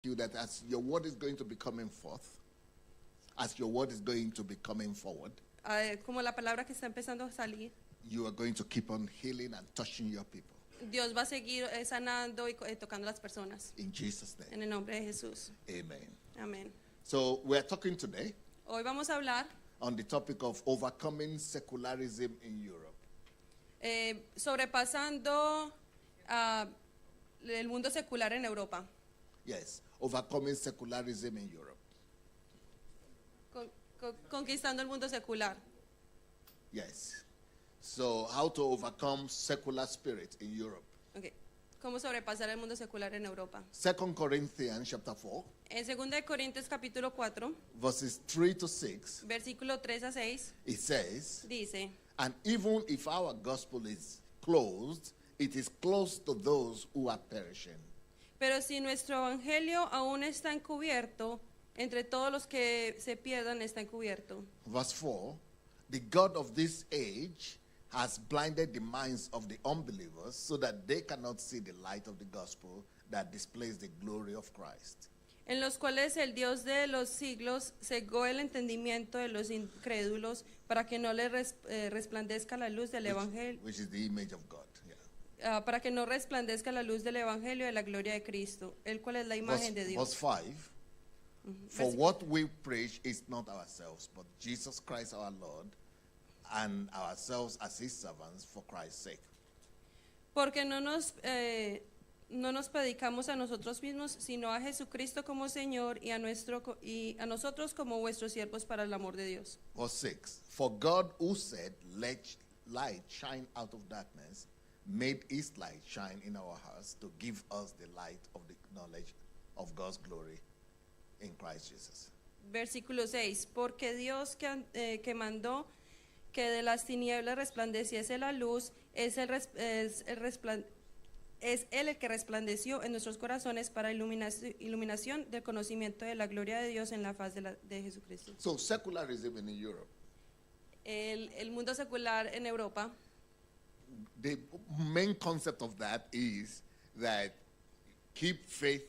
you that as your word is going to be coming forth, as your word is going to be coming forward, Como la palabra que está empezando a salir, you are going to keep on healing and touching your people. Dios va a seguir sanando y tocando a las personas. In Jesus' name, En el nombre de Jesús. amen. Amén. So we are talking today Hoy vamos a hablar on the topic of overcoming secularism in Europe. sobrepasando el mundo secular en Europa. Yes, overcoming secularism in Europe. Conquistando el mundo secular. Yes. So how to overcome secular spirit in Europe. Okay. ¿Cómo sobrepasar el mundo secular en Europa? 2 Corinthians chapter 4, En 2 de Corintios capítulo 4, verses 3 to 6, versículo 3 a 6, it says, dice: and even if our gospel is closed, it is closed to those who are perishing. pero si nuestro evangelio aún está encubierto, entre todos los que se pierdan está encubierto. Verse 4, the God of this age has blinded the minds of the unbelievers so that they cannot see the light of the gospel that displays the glory of Christ. En los cuales el Dios de los siglos cegó el entendimiento de los incrédulos para que no les resplandezca la luz del evangelio, Which is the image of God. Yeah. para que no resplandezca la luz del evangelio de la gloria de Cristo, el cual es la imagen de Verse Dios. 5, for what we preach is not ourselves, but Jesus Christ our Lord, and ourselves as his servants for Christ's sake. Porque no nos predicamos a nosotros mismos, sino a Jesucristo como Señor y a nosotros como vuestros siervos para el amor de Dios. Verse 6, for God who said, let light shine out of darkness, made his light shine in our hearts to give us the light of the knowledge of God's glory in Christ Jesus. Versículo 6, porque Dios que mandó que de las tinieblas resplandeciese la luz, es Él el que resplandeció en nuestros corazones para iluminación del conocimiento de la gloria de Dios en la faz de Jesucristo. So secularism in Europe, El mundo secular en Europa, the main concept of that is that keep faith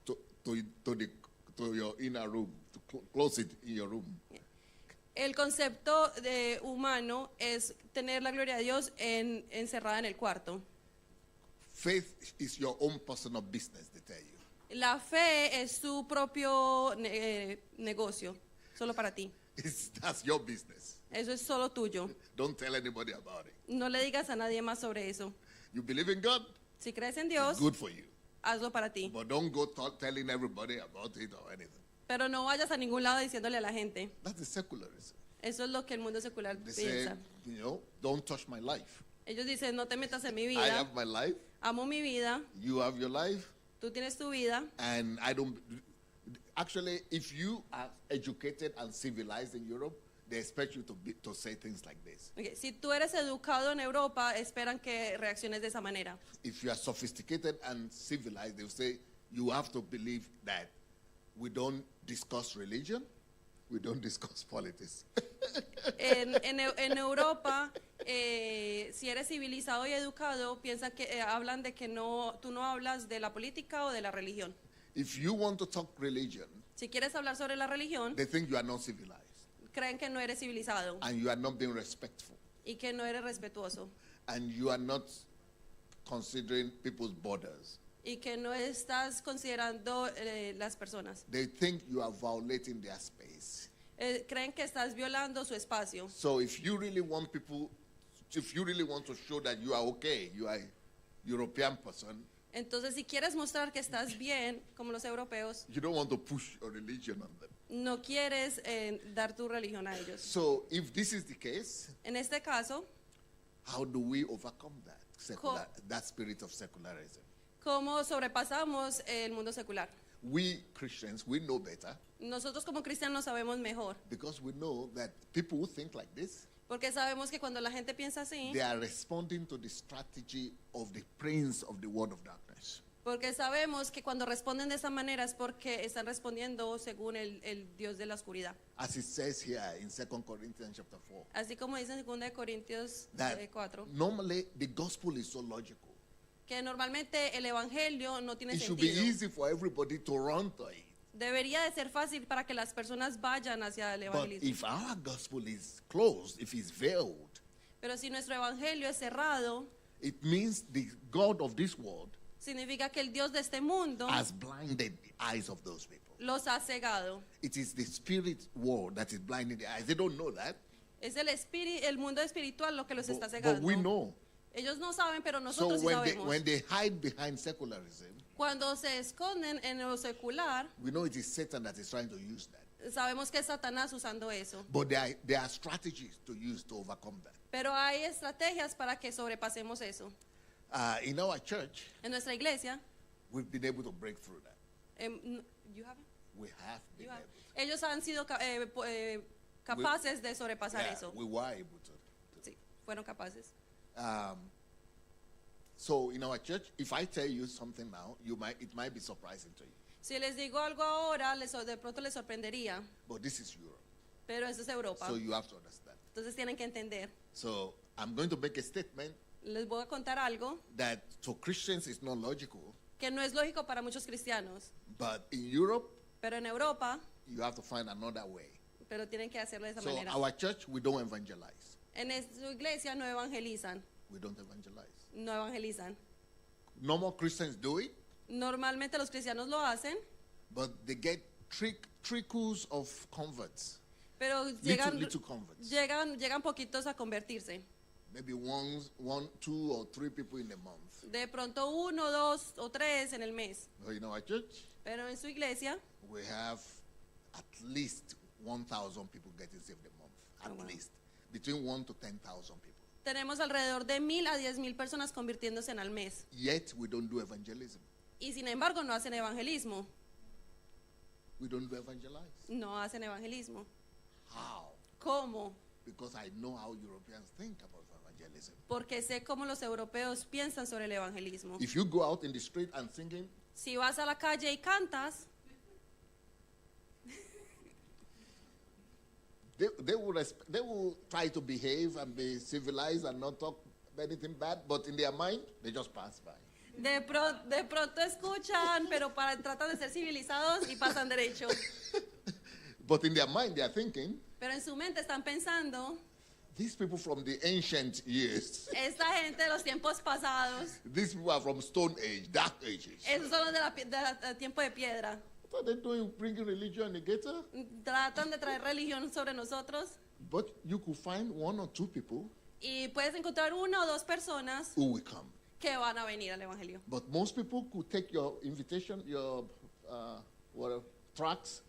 to your inner room, to close it in your room. el concepto humano es tener la gloria de Dios encerrada en el cuarto. Faith is your own personal business, they tell you. La fe es tu propio negocio, solo para ti. That's your business. Eso es solo tuyo. Don't tell anybody about it. No le digas a nadie más sobre eso. You believe in God? Si crees en Dios, It's good for you. hazlo para ti. But don't go telling everybody about it or anything. Pero no vayas a ningún lado diciéndole a la gente. That's the secularism. Eso es lo que el mundo secular They say, piensa. don't touch my life. Ellos dicen, no te metas en mi I vida. have my life, Amo mi vida. you have your life, Tú tienes tu vida. and I don't. Actually, if you are educated and civilized in Europe, they expect you to say things like this. Okay, si tú eres educado en Europa, esperan que reacciones de esa manera. If you are sophisticated and civilized, they will say you have to believe that we don't discuss religion, we don't discuss politics. En Europa, si eres civilizado y educado, piensan que hablan de que tú no hablas de la política o de la religión. If you want to talk religion, Si quieres hablar sobre la religión, they think you are not civilized creen que no eres civilizado and you are not being respectful y que no eres respetuoso and you are not considering people's borders. y que no estás considerando las personas. They think you are violating their space. Creen que estás violando su espacio. So if you really want to show that you are okay, you are a European person, Entonces, si quieres mostrar que estás bien, como los europeos, you don't want to push your religion on them. no quieres dar tu religión a ellos. So if this is the case, En este caso, how do we overcome that spirit of secularism? ¿cómo sobrepasamos el mundo secular? We Christians, we know better Nosotros como cristianos sabemos mejor, because we know that people who think like this, porque sabemos que cuando la gente piensa así, they are responding to the strategy of the prince of the world of darkness. porque sabemos que cuando responden de esa manera es porque están respondiendo según el Dios de la oscuridad. As it says here in 2 Corinthians chapter 4, Así como dice en 2 Corintios that 4, normally the gospel is so logical. que normalmente el evangelio no tiene It should be sentido. easy for everybody to run to it. Debería de ser fácil para que las personas vayan hacia el But evangelismo. if our gospel is closed, if it's veiled, Pero si nuestro evangelio es cerrado, it means the God of this world significa que el Dios de este mundo has blinded the eyes of those people. los ha cegado. It is the spirit world that is blinding the eyes. They don't know that. Es el mundo espiritual lo que los está But we cegando. know. Ellos no saben, pero So nosotros sí sabemos. when they hide behind secularism, Cuando se esconden en lo secular, we know it is Satan that is trying to use that. sabemos que es Satanás usando eso. But there are strategies to use to overcome that. Pero hay estrategias para que sobrepasemos eso. In our church, En nuestra iglesia, we've been able to break through that. you haven't? We have been You have. able. Ellos han sido capaces de sobrepasar Yeah, eso. we were able to. Sí, fueron capaces. So in our church, if I tell you something now, it might be surprising to you. Si les digo algo ahora, de pronto les sorprendería, But this is Europe, pero eso es Europa. so you have to understand. Entonces tienen que entender. So I'm going to make a statement Les voy a contar algo that to Christians is not logical, que no es lógico para muchos cristianos, but in Europe, pero en Europa, you have to find another way. pero tienen que hacerlo de esa So manera. our church, we don't evangelize. En su iglesia no evangelizan, We don't evangelize. no evangelizan. Normal Christians do it, Normalmente los cristianos lo hacen, but they get trickles of converts. pero Little converts. llegan poquitos a convertirse. Maybe one, 2 or 3 people in a month. De pronto 1, 2 o 3 en el mes. But in our church, Pero en su iglesia, we have at least 1,000 people getting saved a month. At Oh, wow. least. Between 1 to 10,000 people. tenemos alrededor de 1,000 a 10,000 personas convirtiéndose en al mes. Yet we don't do evangelism. Y sin embargo no hacen evangelismo. We don't do evangelize. No hacen evangelismo. How? ¿Cómo? Because I know how Europeans think about evangelism. Porque sé cómo los europeos piensan sobre el evangelismo. If you go out in the street and singing, Si vas a la calle y cantas, they will try to behave and be civilized and not talk anything bad, but in their mind, they just pass by. de pronto escuchan, pero tratan de ser civilizados y pasan derecho. But in their mind, they are thinking, Pero en su mente están pensando, these people from the ancient years, esta gente de los tiempos pasados, these people are from Stone Age, Dark Ages. esos son los del tiempo de piedra. What are they doing, bringing religion together? Tratan de traer religión sobre nosotros But you could find 1 or 2 people y puedes encontrar 1 o 2 personas who will come. que van a venir al evangelio. But most people could take your invitation, your tracts,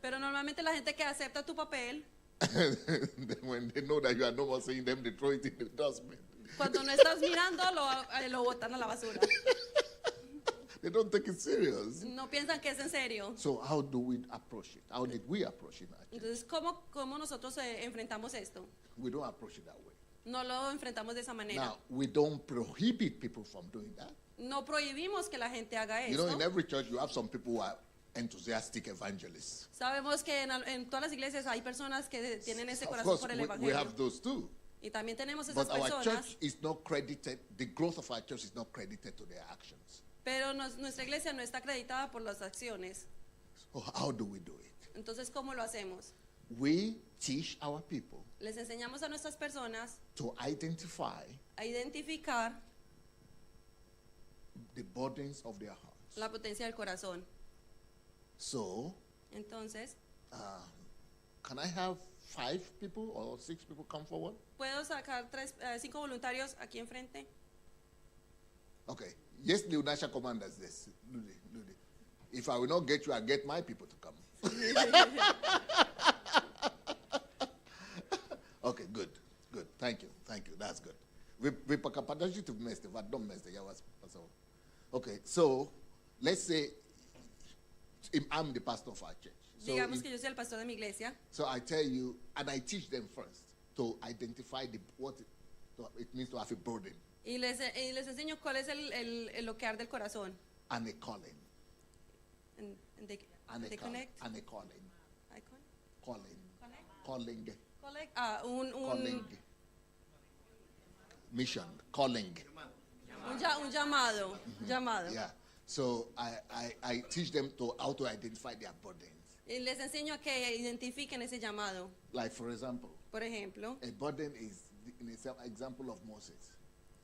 Pero normalmente la gente que acepta tu papel, then when they know that you are no more seeing them, they throw it in the dustbin. cuando no estás mirando, lo botan a la basura. They don't take it serious. No piensan que es en serio. So how do we approach it? How did we approach it? Actually? Entonces, ¿cómo nosotros enfrentamos esto? We don't approach it that way. No lo enfrentamos de esa manera. Now, we don't prohibit people from doing that. No prohibimos que la gente haga You know, esto. in every church, you have some people who are enthusiastic evangelists. Sabemos que en todas las iglesias hay personas que tienen ese Of corazón course, por el we evangelio. have those too. Y también tenemos esas But our personas. church is not credited, the growth of our church is not credited to their actions. Pero nuestra iglesia no está acreditada por las acciones. So how do we do it? Entonces, ¿cómo lo hacemos? We teach our people Les enseñamos a nuestras personas to identify a identificar the burdens of their hearts. la potencia del corazón. So, Entonces, can I have 5 people or 6 people come forward? ¿puedo sacar 5 voluntarios aquí enfrente? Okay. Yes, the UNASHA commanders this. Ludi. If I will not get you, I'll get my people to come. Okay, good. Thank you. That's good. We pakapadashi to meste, but don't meste. Okay, so let's say I'm the pastor of our church. So, Digamos que yo soy el pastor de mi iglesia. so I tell you, and I teach them first to identify what it means to have a burden Y les enseño cuál es el loquear del corazón. and a calling. And they And a connect. calling. Icon? Calling. Connect. Calling. Collect. Un Calling. Mission. Calling. Un llamado, llamado. Yeah. So I teach them to how to identify their burdens. Y les enseño a que identifiquen ese llamado. Like, for example, Por ejemplo, a burden is an example of Moses.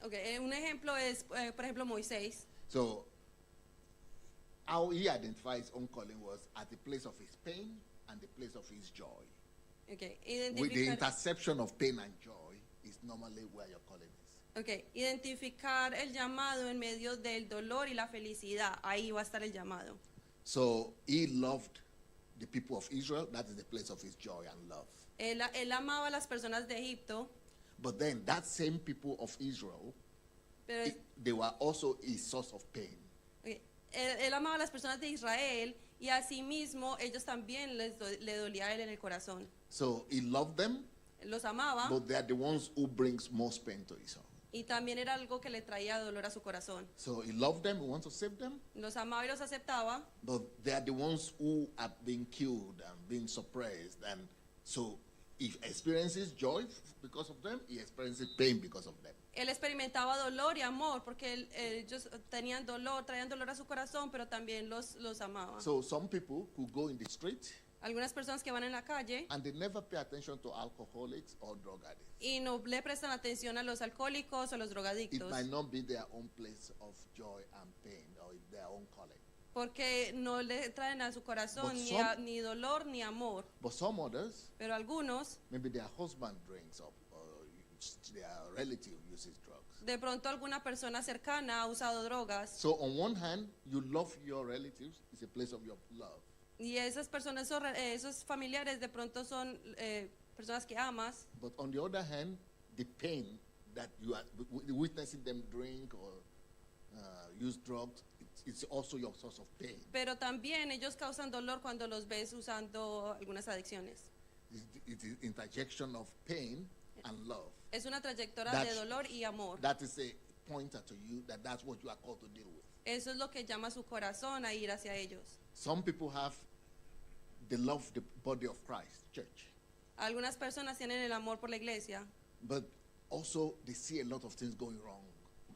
okay, un ejemplo es, por ejemplo, Moisés. So how he identified his own calling was at the place of his pain and the place of his joy. Okay, With the identificar, interception of pain and joy is normally where your calling is. okay, identificar el llamado en medio del dolor y la felicidad. Ahí va a estar el llamado. So he loved the people of Israel. That is the place of his joy and love. Él amaba a las personas de Egipto, But then that same people of Israel, pero they were also a source of pain. okay, él amaba a las personas de Israel y asimismo ellos también le dolía a él en el corazón. So he loved them, Los amaba but they are the ones who brings most pain to his heart. y también era algo que le traía dolor a su corazón. So he loved them, he wants to save them, Los amaba y los aceptaba, but they are the ones who are being killed and being suppressed. And so he experiences joy because of them, he experiences pain because of them. él experimentaba dolor y amor porque ellos tenían dolor, traían dolor a su corazón, pero también los amaba. So some people could go in the street Algunas personas que van en la calle and they never pay attention to alcoholics or drug addicts. y no le prestan atención a los alcohólicos o los It drogadictos might not be their own place of joy and pain or their own calling. porque no le traen a su corazón But ni dolor ni amor. But some others, Pero algunos, maybe their husband drinks or their relative uses drugs. de pronto alguna persona cercana ha usado drogas So on one hand, you love your relatives, it's a place of your love. y esas personas, esos familiares de pronto son personas que amas, But on the other hand, the pain that you are witnessing them drink or use drugs, it's also your source of pain. pero también ellos causan dolor cuando los ves usando algunas adicciones. It is interjection of pain and love. Es una trayectoria That's- de dolor y amor. That is a pointer to you that that's what you are called to deal with. Eso es lo que llama su corazón a ir hacia ellos. Some people have, they love the body of Christ, church, Algunas personas tienen el amor por la iglesia, but also they see a lot of things going wrong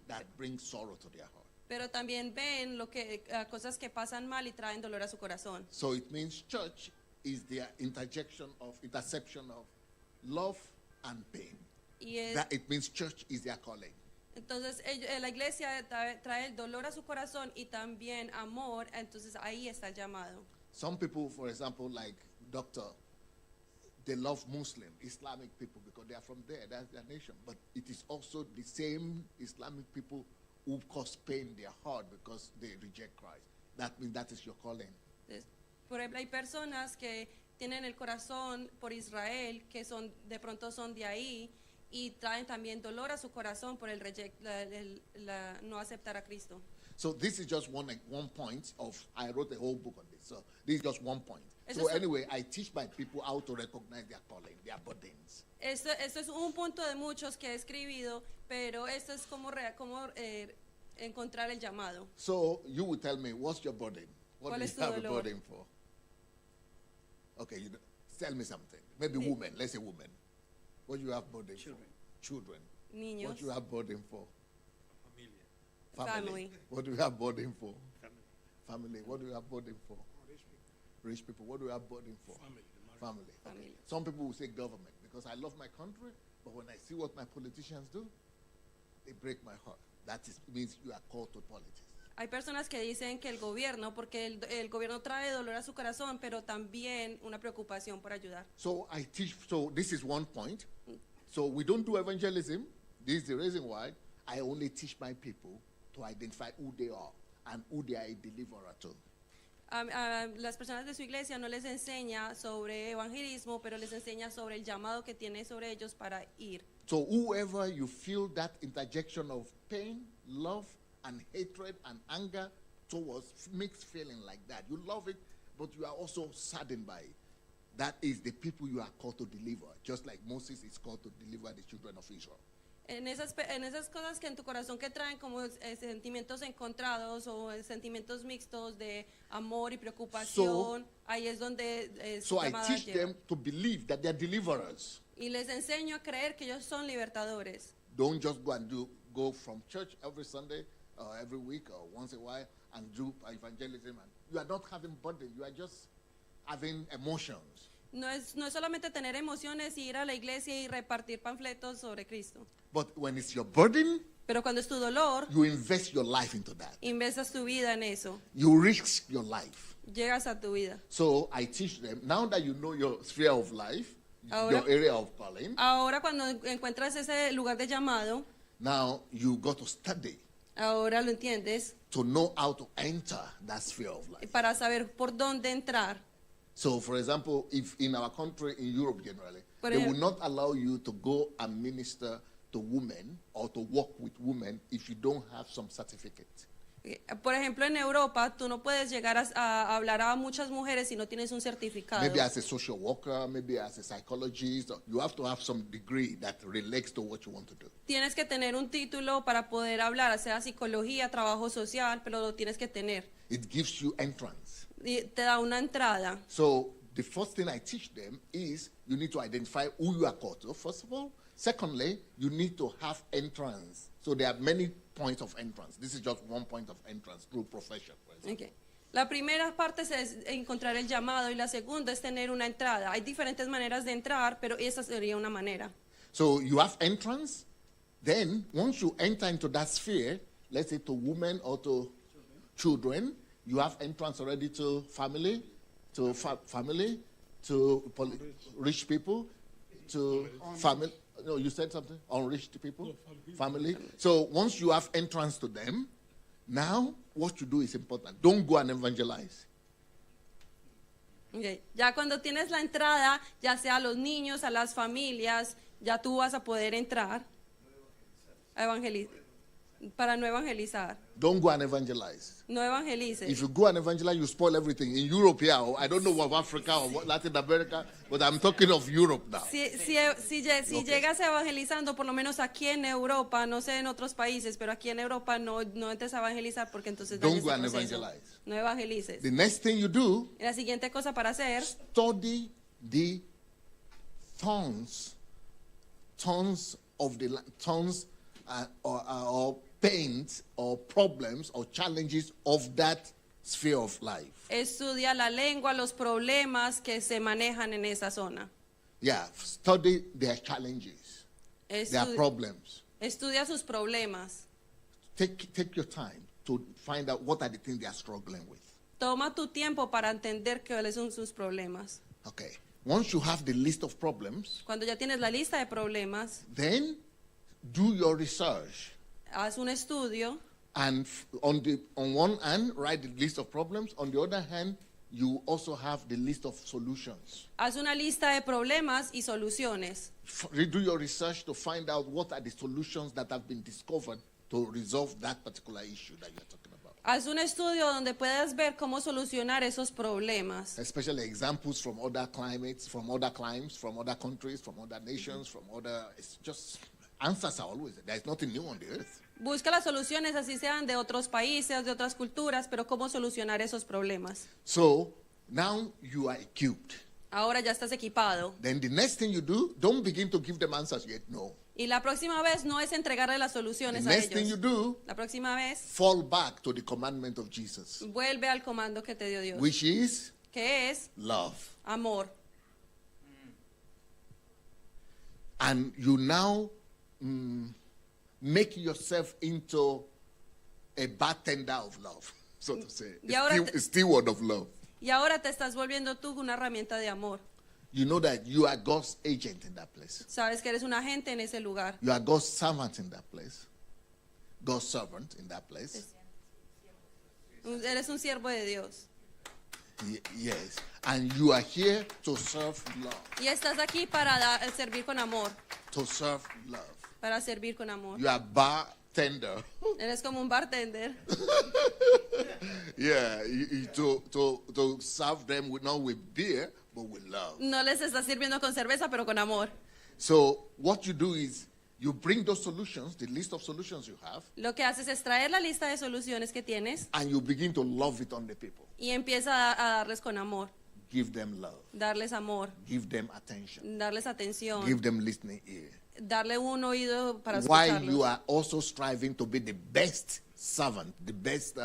that bring sorrow to their heart. pero también ven cosas que pasan mal y traen dolor a su corazón. So it means church is their interception of love and pain. Y es- That it means church is their calling. entonces la iglesia trae el dolor a su corazón y también amor, entonces ahí está el llamado. Some people, for example, like Doctor, they love Muslim, Islamic people because they are from there, that's their nation. But it is also the same Islamic people who cause pain in their heart because they reject Christ. That means that is your calling. Entonces, por ejemplo, hay personas que tienen el corazón por Israel, que de pronto son de ahí y traen también dolor a su corazón por el no aceptar a Cristo. So this is just one point of, I wrote a whole book on this. So this is just one point. Eso So es- anyway, I teach my people how to recognize their calling, their burdens. Esto es un punto de muchos que he escribido, pero esto es como encontrar el llamado. So you will tell me, what's your burden? What ¿Cuál do es you tu have a dolor? burden for? Okay, tell me something. Maybe Sí. woman, let's say woman. What do you have burden Children. for? Children. Niños, What do you have burden for? Familia. Family. What do you have burden for? Family. Family. What do you have burden for? Rich people. What do you have burden for? Family. Family. Okay. Family. Some people will say government because I love my country, but when I see what my politicians do, they break my heart. That means you are called to politics. Hay personas que dicen que el gobierno, porque el gobierno trae dolor a su corazón, pero también una preocupación por ayudar. So I teach, so this is one point. So we don't do evangelism. This is the reason why I only teach my people to identify who they are and who they are a deliverer to. A las personas de su iglesia no les enseña sobre evangelismo, pero les enseña sobre el llamado que tiene sobre ellos para ir. So whoever you feel that interjection of pain, love, and hatred and anger towards mixed feeling like that, you love it, but you are also saddened by it. That is the people you are called to deliver, just like Moses is called to deliver the children of Israel. En esas cosas que en tu corazón que traen como sentimientos encontrados o sentimientos mixtos de amor y preocupación, ahí es donde su So I llamada teach llega. them to believe that they're deliverers. Y les enseño a creer que ellos son libertadores. Don't just go and do go from church every Sunday or every week or once a while and do evangelism. And you are not having burden. You are just having emotions. No es solamente tener emociones y ir a la iglesia y repartir panfletos sobre Cristo. But when it's your burden, Pero cuando es tu dolor, you invest your life into that. investas tu vida en eso. You risk your life. Llegas a tu vida. So I teach them, now that you know your sphere of life, Ahora- your area of calling, Ahora cuando encuentras ese lugar de llamado, now you got to study ahora lo entiendes to know how to enter that sphere of life. para saber por dónde entrar. So, for example, if in our country, in Europe generally, Por they ejemplo- will not allow you to go and minister to women or to work with women if you don't have some certificate. Por ejemplo, en Europa, tú no puedes llegar a hablar a muchas mujeres si no tienes un certificado. Maybe as a social worker, maybe as a psychologist, you have to have some degree that relates to what you want to do. Tienes que tener un título para poder hablar, sea psicología, trabajo social, pero lo tienes que tener. It gives you entrance. Y te da una entrada. So the first thing I teach them is you need to identify who you are called to, first of all. Secondly, you need to have entrance. So there are many points of entrance. This is just one point of entrance through profession, for example. Ok. La primera parte es encontrar el llamado y la segunda es tener una entrada. Hay diferentes maneras de entrar, pero esa sería una manera. So you have entrance. Then once you enter into that sphere, let's say to women or to children, you have entrance already to family, to family, to rich people, to family. No, you said something? Unreached people? Family. So once you have entrance to them, now what you do is important. Don't go and evangelize. Ok. Ya cuando tienes la entrada, ya sea a los niños, a las familias, ya tú vas a poder entrar a para no evangelizar. Don't go and evangelize. No evangelices. If you go and evangelize, you spoil everything. In Europe here, I don't know of Africa or Latin America, but I'm talking of Europe now. Si llegas evangelizando, por lo menos aquí en Europa, no sé en otros países, pero aquí en Europa no entres a evangelizar porque entonces Don't dañas go el and proceso. evangelize. No evangelices. The next thing you do, Y la siguiente cosa para hacer, study the tongues or pains or problems or challenges of that sphere of life. estudia la lengua, los problemas que se manejan en esa zona. Yeah, study their challenges, their Estu- problems. estudia sus problemas. Take your time to find out what are the things they are struggling with. Toma tu tiempo para entender cuáles son sus problemas. Okay. Once you have the list of problems, Cuando ya tienes la lista de problemas, then do your research. haz un estudio. And on one hand, write the list of problems. On the other hand, you also have the list of solutions. Haz una lista de problemas y soluciones. Do your research to find out what are the solutions that have been discovered to resolve that particular issue that you're talking about. Haz un estudio donde puedas ver cómo solucionar esos problemas. Especially examples from other climates, from other climes, from other countries, from other nations, from other. It's just answers are always there. There's nothing new on the earth. Busca las soluciones, así sean de otros países, de otras culturas, pero cómo solucionar esos problemas. So now you are equipped. Ahora ya estás equipado. Then the next thing you do, don't begin to give them answers yet. No. Y la próxima vez no es entregarle las The soluciones a next thing you ellos. do, La próxima vez fall back to the commandment of Jesus, vuelve al comando que te dio Dios, which is que es love. amor. And you now make yourself into a bartender of love, so to say, Y ahora a steward of love. Y ahora te estás volviendo tú una herramienta de amor. You know that you are God's agent in that place. Sabes que eres un agente en ese lugar. You are God's servant in that place. God's servant in that place. Eres un siervo de Dios. Yes. And you are here to serve love. Y estás aquí para servir con amor. To serve love. Para servir con amor. You are bartender. Eres como un bartender. Yeah, to serve them not with beer, but with love. No les estás sirviendo con cerveza, pero con amor. So what you do is you bring those solutions, the list of solutions you have, Lo que haces es traer la lista de soluciones que tienes and you begin to love it on the people. y empieza a darles con amor. Give them love. Darles amor. Give them attention. Darles atención. Give them listening ear. darle un oído para while you escucharlos. are also striving to be the best servant, the best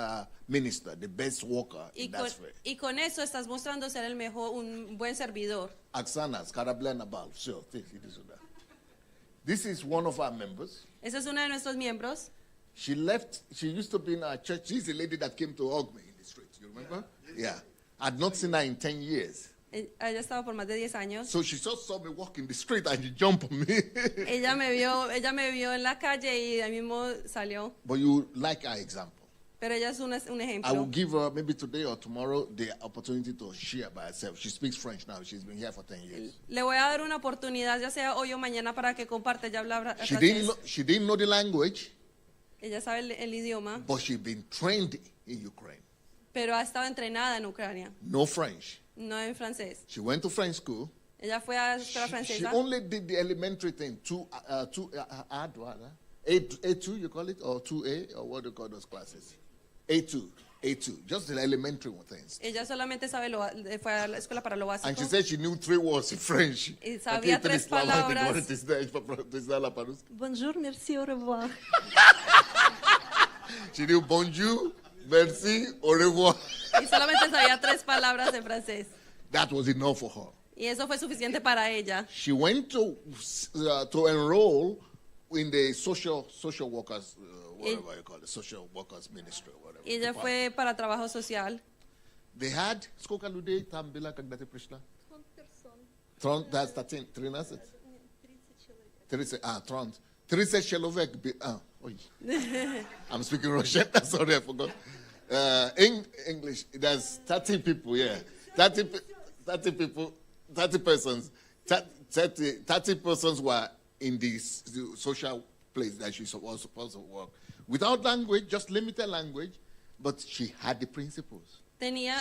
minister, the best worker Y in con, that sphere. y con eso estás mostrando ser el mejor, un buen servidor. Aksanas, Karablana Bal, sure, this or that. This is one of our members. Ese es uno de nuestros miembros. She left, she used to be in our church. She's the lady that came to hug me in the street. You remember? Yeah. I'd not seen her in 10 years. Ella estaba por más de 10 años. So she just saw me walk in the street and she jumped on me. Ella me vio en la calle y ahí mismo salió. But you like our example. Pero ella es un I will ejemplo. give her maybe today or tomorrow the opportunity to share by herself. She speaks French now. She's been here for 10 years. Le voy a dar una oportunidad, ya sea hoy o mañana, para que comparte. Ella habla She didn't francés. she didn't know the language, Ella sabe el idioma, but she'd been trained in Ukraine. pero ha estado entrenada en Ucrania, No French. no en francés. She went to French school. Ella fue a la escuela She francesa. only did the elementary thing. A2, you call it, or 2A, or what do you call those classes? A2, just the elementary things. Ella solamente fue a la escuela para lo And she básico. said she knew 3 words in French. Y sabía 3 palabras. Bonjour, merci, au revoir. She knew bonjour, merci, au revoir. Y solamente sabía 3 palabras en francés. That was enough for her. Y eso fue suficiente para ella. She went to enroll in the social workers, whatever you call it, social workers ministry, whatever. Y ella department. fue para trabajo social. They had Skoka Lude, Tambila Kagdate Prishla. That's 13, 30 человек. I'm speaking Russian. Sorry, I forgot. English. There's 30 people. Yeah, 30 people. 30 persons. 30 persons were in this social place that she was supposed to work without language, just limited language, but she had the principles. Tenía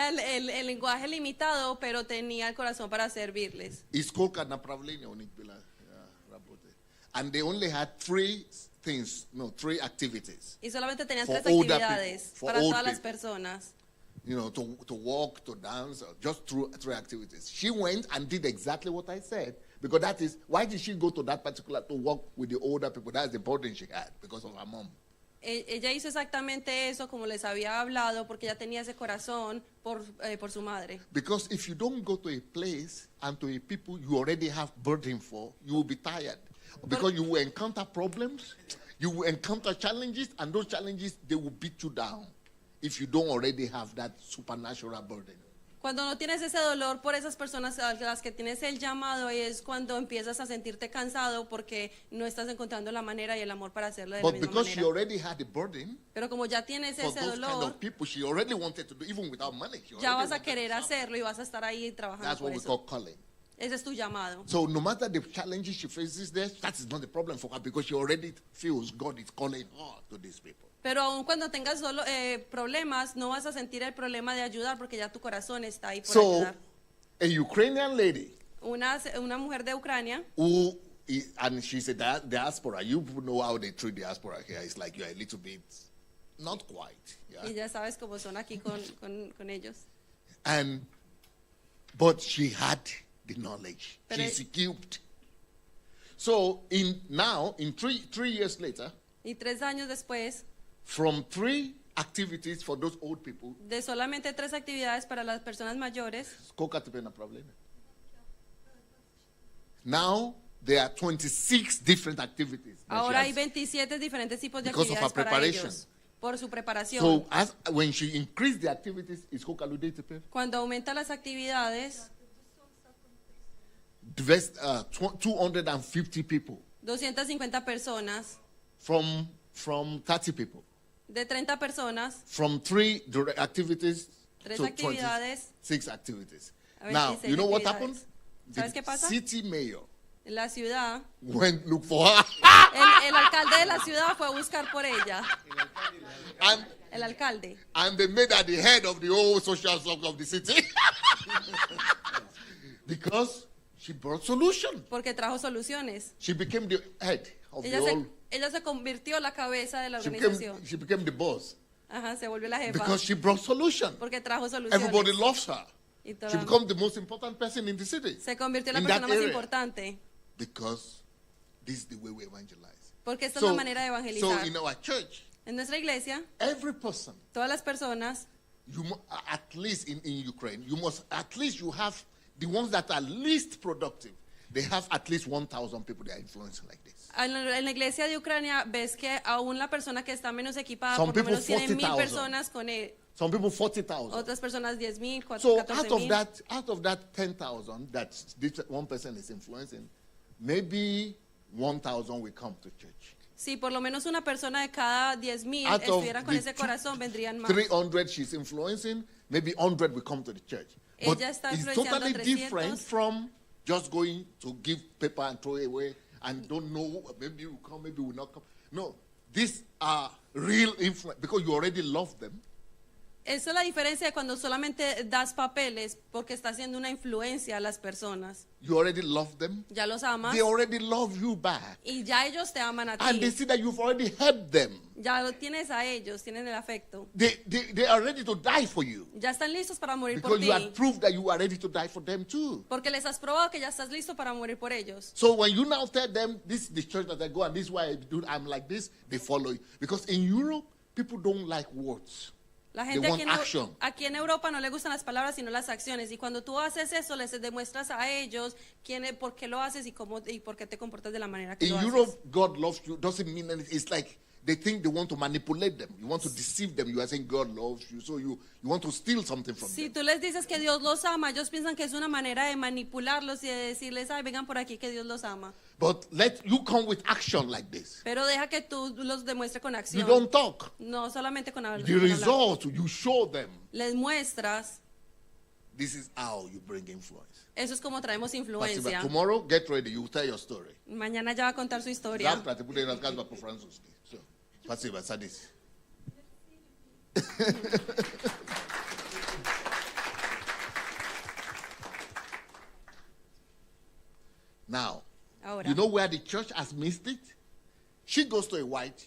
el lenguaje limitado, pero tenía el corazón para servirles. Iskolka направление у них было работать. And they only had 3 activities. Y solamente tenían For 3 older actividades people, for para old todas las people. personas. You know, to walk, to dance, or just through 3 activities. She went and did exactly what I said, because that is, why did she go to that particular, to walk with the older people? That's the burden she had, because of her mom. Ella hizo exactamente eso como les había hablado, porque ella tenía ese corazón por su madre. Because if you don't go to a place and to a people you already have burden for, you will be tired. Because you will encounter problems, you will encounter challenges, and those challenges, they will beat you down if you don't already have that supernatural burden. Cuando no tienes ese dolor por esas personas a las que tienes el llamado, es cuando empiezas a sentirte cansado porque no estás encontrando la manera y el amor para hacerlo de la But misma because she manera. already had the burden Pero como ya tienes for ese those kind dolor, of people, she already wanted to do, even without money. She ya already vas a wanted to querer serve. hacerlo y vas a estar ahí trabajando That's por what we eso. call calling. Ese es tu llamado. So no matter the challenges she faces there, that is not the problem for her, because she already feels God is calling her to these people. Pero aun cuando tengas problemas, no vas a sentir el problema de ayudar porque ya tu corazón está ahí por So ayudar. a Ukrainian lady Una mujer de Ucrania, and she's a diaspora. You know how they treat diaspora here. It's like you're a little bit, not quite. Yeah? y ya sabes cómo son aquí con ellos. But she had the knowledge. Pero She's equipped. So in 3 years later, Y 3 años después, from 3 activities for those old people, de solamente 3 actividades para las personas mayores, skoka tepe na problem. Now there are 26 different activities. that she ahora hay has. 27 diferentes tipos de Because of her actividades para preparation. ellos, por su preparación. So when she increased the activities, is skoka lude tepe. Cuando aumenta las actividades, 250 people 250 personas, from 30 people. de 30 personas, From 3 direct activities 3 to actividades, 26 activities. a Now, 26 you know what actividades. happened? ¿Sabes qué pasa? City mayor en la ciudad, went look for her. el alcalde de la ciudad fue a buscar por ella, el alcalde, and they made her the head of the whole social circle of the city. Because she brought solution. porque trajo soluciones. She became the head of the whole. Ella se convirtió en la cabeza de la She organización. became the boss. Ajá, se volvió la jefa Because she brought solution. porque trajo soluciones. Everybody loves her. Y She toda- became the most important person in the city. se convirtió en la in persona that más area. importante Because this is the way we evangelize. Porque esta es la manera de So evangelizar. in our church, En nuestra iglesia, every person, todas las personas, at least in Ukraine, you have the ones that are least productive. They have at least 1,000 people they are influencing like this. en la iglesia de Ucrania, ves que aún la persona que está menos equipada, Some por lo people menos tiene 40,000. personas con él. Some people 40,000. Otras personas 10,000, So 14,000. out of that 10,000 that this one person is influencing, maybe 1,000 will come to church. Sí, por lo menos una persona de cada 10,000 Out of estuviera con the ese corazón, vendrían más. 300 she's influencing, maybe 100 will come to the church. But Ella está it's influenciando totally 300. different from just going to give paper and throw it away and don't know, maybe you will come, maybe you will not come. No, these are real influence because you already love them. Esa es la diferencia de cuando solamente das papeles porque está haciendo una influencia a las personas. You already love them. Ya los amas They already love you back. y ya ellos te aman a And they ti. see that you've already helped them. Ya lo tienes a ellos, tienen el afecto. They are ready to die for you. Ya están listos para morir por Because ti. you have proved that you are ready to die for them too. Porque les has probado que ya estás listo para morir por ellos. So when you now tell them, this is the church that I go and this is why I'm like this, they follow you. Because in Europe, people don't like words. La They gente want action. aquí en Europa no le gustan las palabras sino las acciones. Y cuando tú haces eso, les demuestras a ellos por qué lo haces y por qué te comportas de la manera que In lo Europe, haces. God loves you doesn't mean anything. It's like they think they want to manipulate them. You want to deceive them. You are saying God loves you. So you want to steal something from Si them. tú les dices que Dios los ama, ellos piensan que es una manera de manipularlos y de decirles, ay, vengan por aquí que Dios los ama. But let you come with action like this. Pero deja que tú los demuestres con You acción. don't talk. No solamente con hablar. The result, you show them. Les muestras. This is how you bring influence. Eso es como traemos Pasiba, influencia. tomorrow, get ready. You will tell your story. Mañana ya va a contar su historia. Завтра ты будешь рассказывать по-французски. Все. Спасибо, садись. Now, Ahora, you know where the church has missed it? She goes to a white,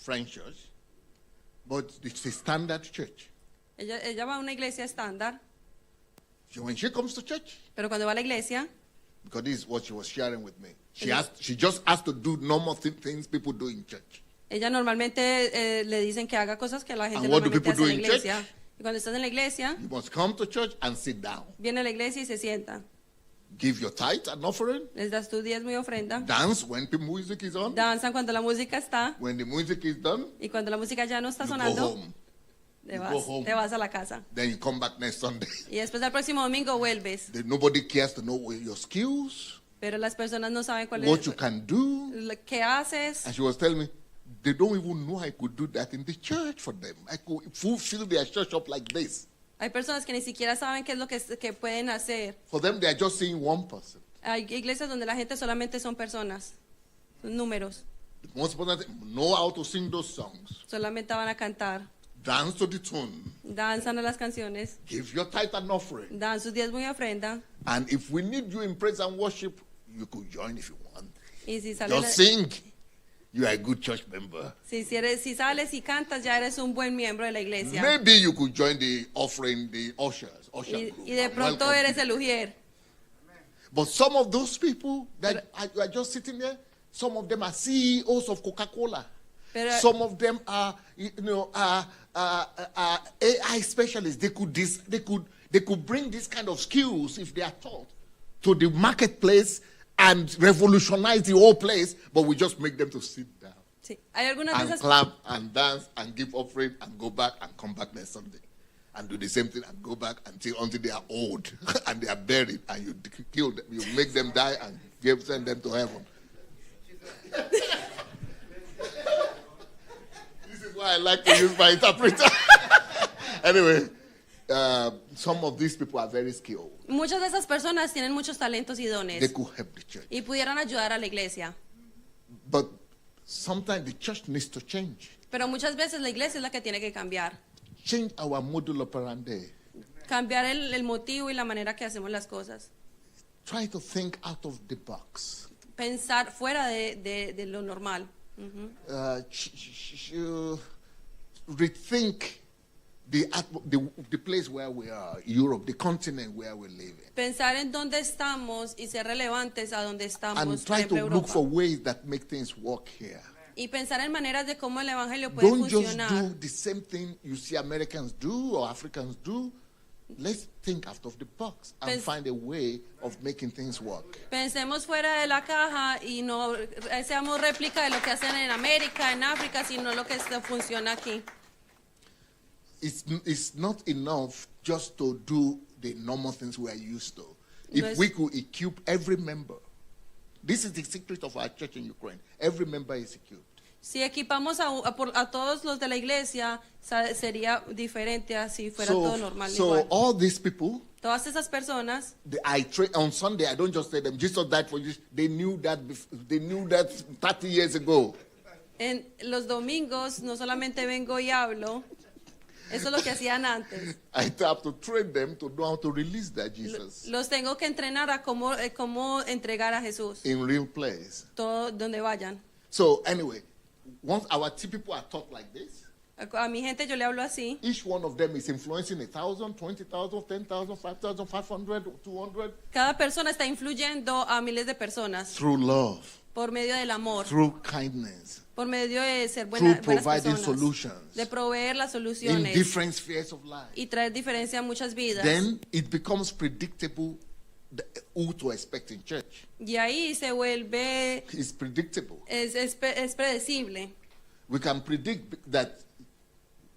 French church, but it's a standard church. ella va a una iglesia estándar, So when she comes to church, pero cuando va a la iglesia, because this is what she was sharing with me, she just has to do normal things people do in church. ella normalmente le dicen que haga cosas que la gente And what do normalmente people hace en do la in iglesia. church? Y cuando estás en la iglesia, You must come to church and sit down. viene a la iglesia y se sienta. Give your tithe and offering. Les das tu diezmo y ofrenda. Dance when the music is on. Danzan cuando la música está. When the music is done, Y cuando la música ya no está you go sonando, home. te You vas, go home. te vas a la casa. Then you come back next Sunday. Y después del próximo domingo vuelves. Nobody cares to know your skills, Pero las personas no saben cuál what es, you can do. qué haces. And she was telling me, they don't even know I could do that in the church for them. I could fill their church up like this. Hay personas que ni siquiera saben qué es lo que pueden hacer. For them, they are just seeing one person. Hay iglesias donde la gente solamente son personas, son números. The most important thing, know how to sing those songs. Solamente van a cantar, Dance to the tune. danzan a las canciones, Give your tithe and offering. dan sus diezmo y ofrenda. And if we need you in praise and worship, you could join if you want. Y si sales, Just sing. You are a good church member. si sales y cantas, ya eres un buen miembro de la iglesia. Maybe you could join the offering, the usher group. Y de and pronto welcome eres people. el ujier. But some of those people that are just sitting there, some of them are CEOs of Coca-Cola. Pero- Some of them are, AI specialists. They could bring this kind of skills if they are taught to the marketplace and revolutionize the whole place. But we just make them to sit down Sí. Hay algunas de and esas, clap and dance and give offering and go back and come back next Sunday and do the same thing and go back until they are old and they are buried and you kill them, you make them die and send them to heaven. This is why I like to use my interpreter. Anyway, some of these people are very skilled. muchas de esas personas tienen muchos talentos y They dones could help the church. y pudieran ayudar a la iglesia. But sometimes the church needs to change. Pero muchas veces la iglesia es la que tiene que cambiar. Change our model operandi. Cambiar el motivo y la manera que hacemos las cosas. Try to think out of the box. Pensar fuera de lo normal. Rethink the place where we are, Europe, the continent where we live in. Pensar en dónde estamos y ser relevantes a dónde estamos, And por try to ejemplo, look Europa. for ways that make things work here. Y pensar en maneras de cómo el evangelio puede Don't just funcionar. do the same thing you see Americans do or Africans do. Let's think out of the box and Pens- find a way of making things work. Pensemos fuera de la caja y no seamos réplica de lo que hacen en América, en África, sino lo que funciona aquí. It's not enough just to do the normal things we are used to. No If es- we could equip every member, this is the secret of our church in Ukraine. Every member is equipped. Si equipamos a todos los de la iglesia, sería diferente a si fuera todo normal. So igual. all these people, Todas esas personas, on Sunday, I don't just tell them Jesus died for you. They knew that. They knew that 30 years ago. en los domingos, no solamente vengo y hablo, eso es lo que hacían antes. I have to train them to know how to release that Jesus Los tengo que entrenar a cómo entregar a Jesús, in real place. todo donde vayan. So anyway, once our people are taught like this, A mi gente yo le hablo así. each one of them is influencing 1,000, 20,000, 10,000, 5,500, 200 Cada persona está influyendo a miles de personas through love, por medio del amor, through kindness, por medio de ser through buenas providing personas, solutions de proveer las in soluciones different spheres of life. y traer diferencia a muchas vidas. Then it becomes predictable who to expect in church. Y ahí se vuelve, It's predictable. es predecible. We can predict that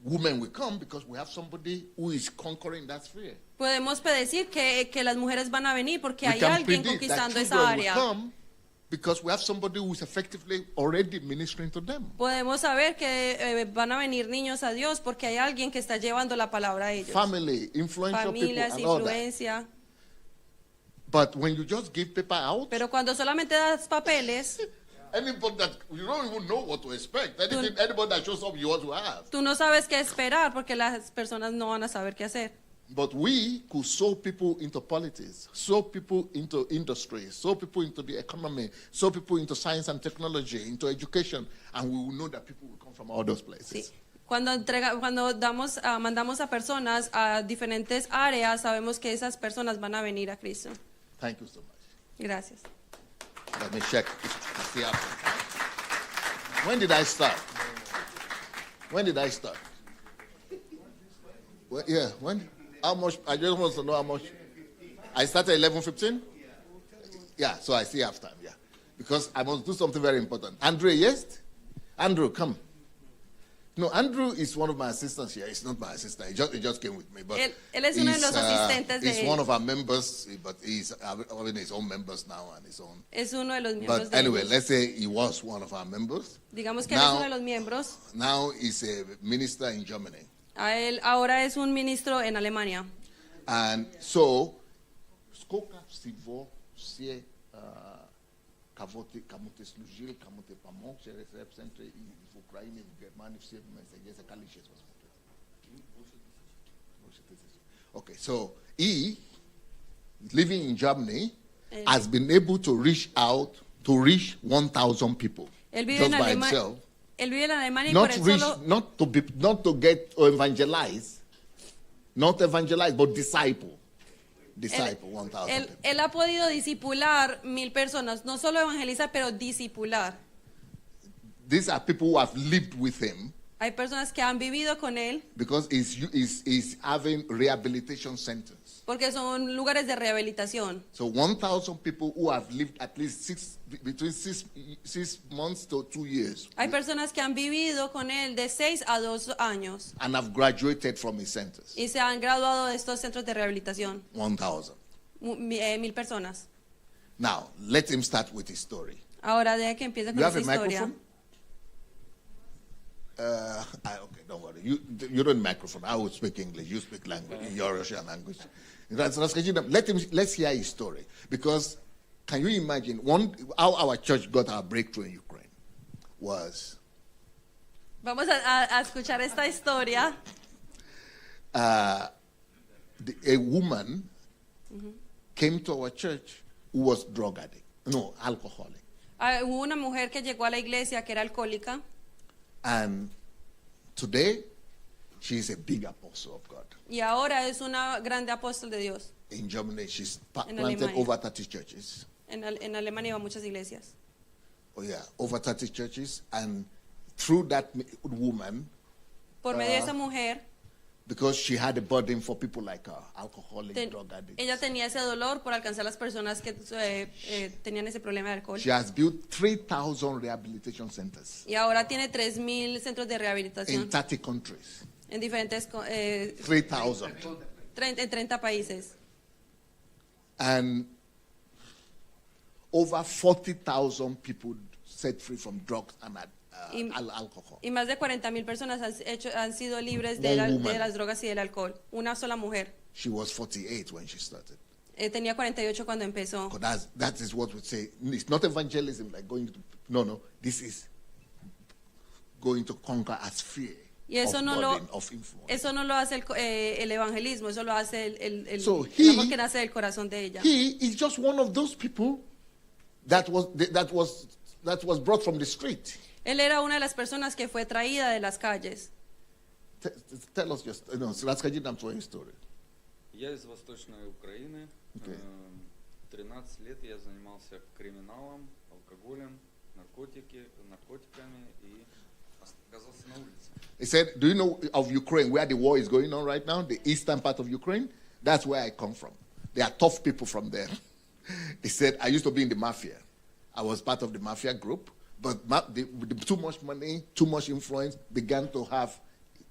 women will come because we have somebody who is conquering that sphere. Podemos predecir que las mujeres van a venir porque We hay can alguien predict that conquistando esa children will área. come because we have somebody who is effectively already ministering to them. Podemos saber que van a venir niños a Dios porque hay alguien que está llevando la palabra a ellos. Family, influential Familias, people, and all that. influencia. But when you just give paper out, Pero cuando solamente das papeles, anybody that you don't even know what to expect. Anybody that shows up, you want to have. tú no sabes qué esperar porque las personas no van a saber qué hacer. But we could sow people into politics, sow people into industry, sow people into the economy, sow people into science and technology, into education, and we will know that people will come from all those places. Sí. Cuando mandamos a personas a diferentes áreas, sabemos que esas personas van a venir a Cristo. Thank you so much. Gracias. Let me check. See how- When did I start? When did I start? Well, yeah, when? How much? I just want to know how much. I started 11:15? Yeah, so I still have time, yeah. Because I must do something very important. Andrew, yes? Andrew, come. No, Andrew is one of my assistants here. He's not my assistant. He just came with me. But Él es uno de los asistentes de he's él. one of our members, but he's having his own members now and his own. Es uno de los miembros But de anyway, ellos. let's say he was one of our members. Digamos que él es uno de los miembros. Now he's a minister in Germany. Él ahora es un ministro en Alemania. And so, сколько всего все кого ты служил, кому ты помог через репцентры и в Украине, в Германии, все вместе, есть количество. Okay, so he, living in Germany, has been able to reach out to reach 1,000 people Él vive just en by Alemania. himself. Él vive en Alemania y Not por reach, eso not to get or evangelize, not evangelize, but disciple. Disciple, 1,000 people. él ha podido discipular 1,000 personas, no solo evangelizar, pero discipular. These are people who have lived with him Hay personas que han vivido con él because he's having rehabilitation centers. porque son lugares de rehabilitación. So 1,000 people who have lived at least between 6 months to 2 years Hay personas que han vivido con él de 6 a 2 años and have graduated from his centers. y se han graduado de estos centros de rehabilitación. 1,000. 1,000 personas. Now, let him start with his story. Ahora deja que empiece con You have esta a historia. microphone? Okay, don't worry. You don't microphone. I will speak English. You speak language, your Russian language. Let's hear his story. Because can you imagine how our church got our breakthrough in Ukraine was Vamos a escuchar esta historia. a woman came to our church who was drug addict. No, alcoholic. Hubo una mujer que llegó a la iglesia que era alcohólica And today, She is a big apostle of God. Y ahora es una grande apóstol de Dios. In Germany, she's En planted Alemania. over 30 churches. En Alemania va a muchas iglesias. Oh yeah, over 30 churches. And through that woman, Por medio de esa mujer, because she had a burden for people like her, alcoholic, ten- drug addicts. ella tenía ese dolor por alcanzar las personas que tenían ese problema de alcohol. She has built 3,000 rehabilitation centers Y ahora tiene 3,000 centros de in rehabilitación 30 countries. en diferentes, 3,000. en 30 países. And over 40,000 people set free from drugs and Y- alcohol. Y más de 40,000 personas han sido libres One woman. de las drogas y del alcohol. Una sola mujer. She was 48 when she started. Tenía 48 cuando empezó. Because that is what we say. It's not evangelism like going to, no. This is going to conquer as fear Y eso of no burden, lo, of influence. eso no lo hace el evangelismo, eso lo hace el So amor he- que nace del corazón de ella. He is just one of those people that was brought from the street. Él era una de las personas que fue traída de las calles. Tell us just, расскажи нам свою историю. Я из Восточной Украины. Окей. 13 лет я занимался криминалом, алкоголем, наркотиками и оказался на улице. He said, do you know of Ukraine, where the war is going on right now, the eastern part of Ukraine? That's where I come from. There are tough people from there. He said, I used to be in the mafia. I was part of the mafia group, but with too much money, too much influence began to have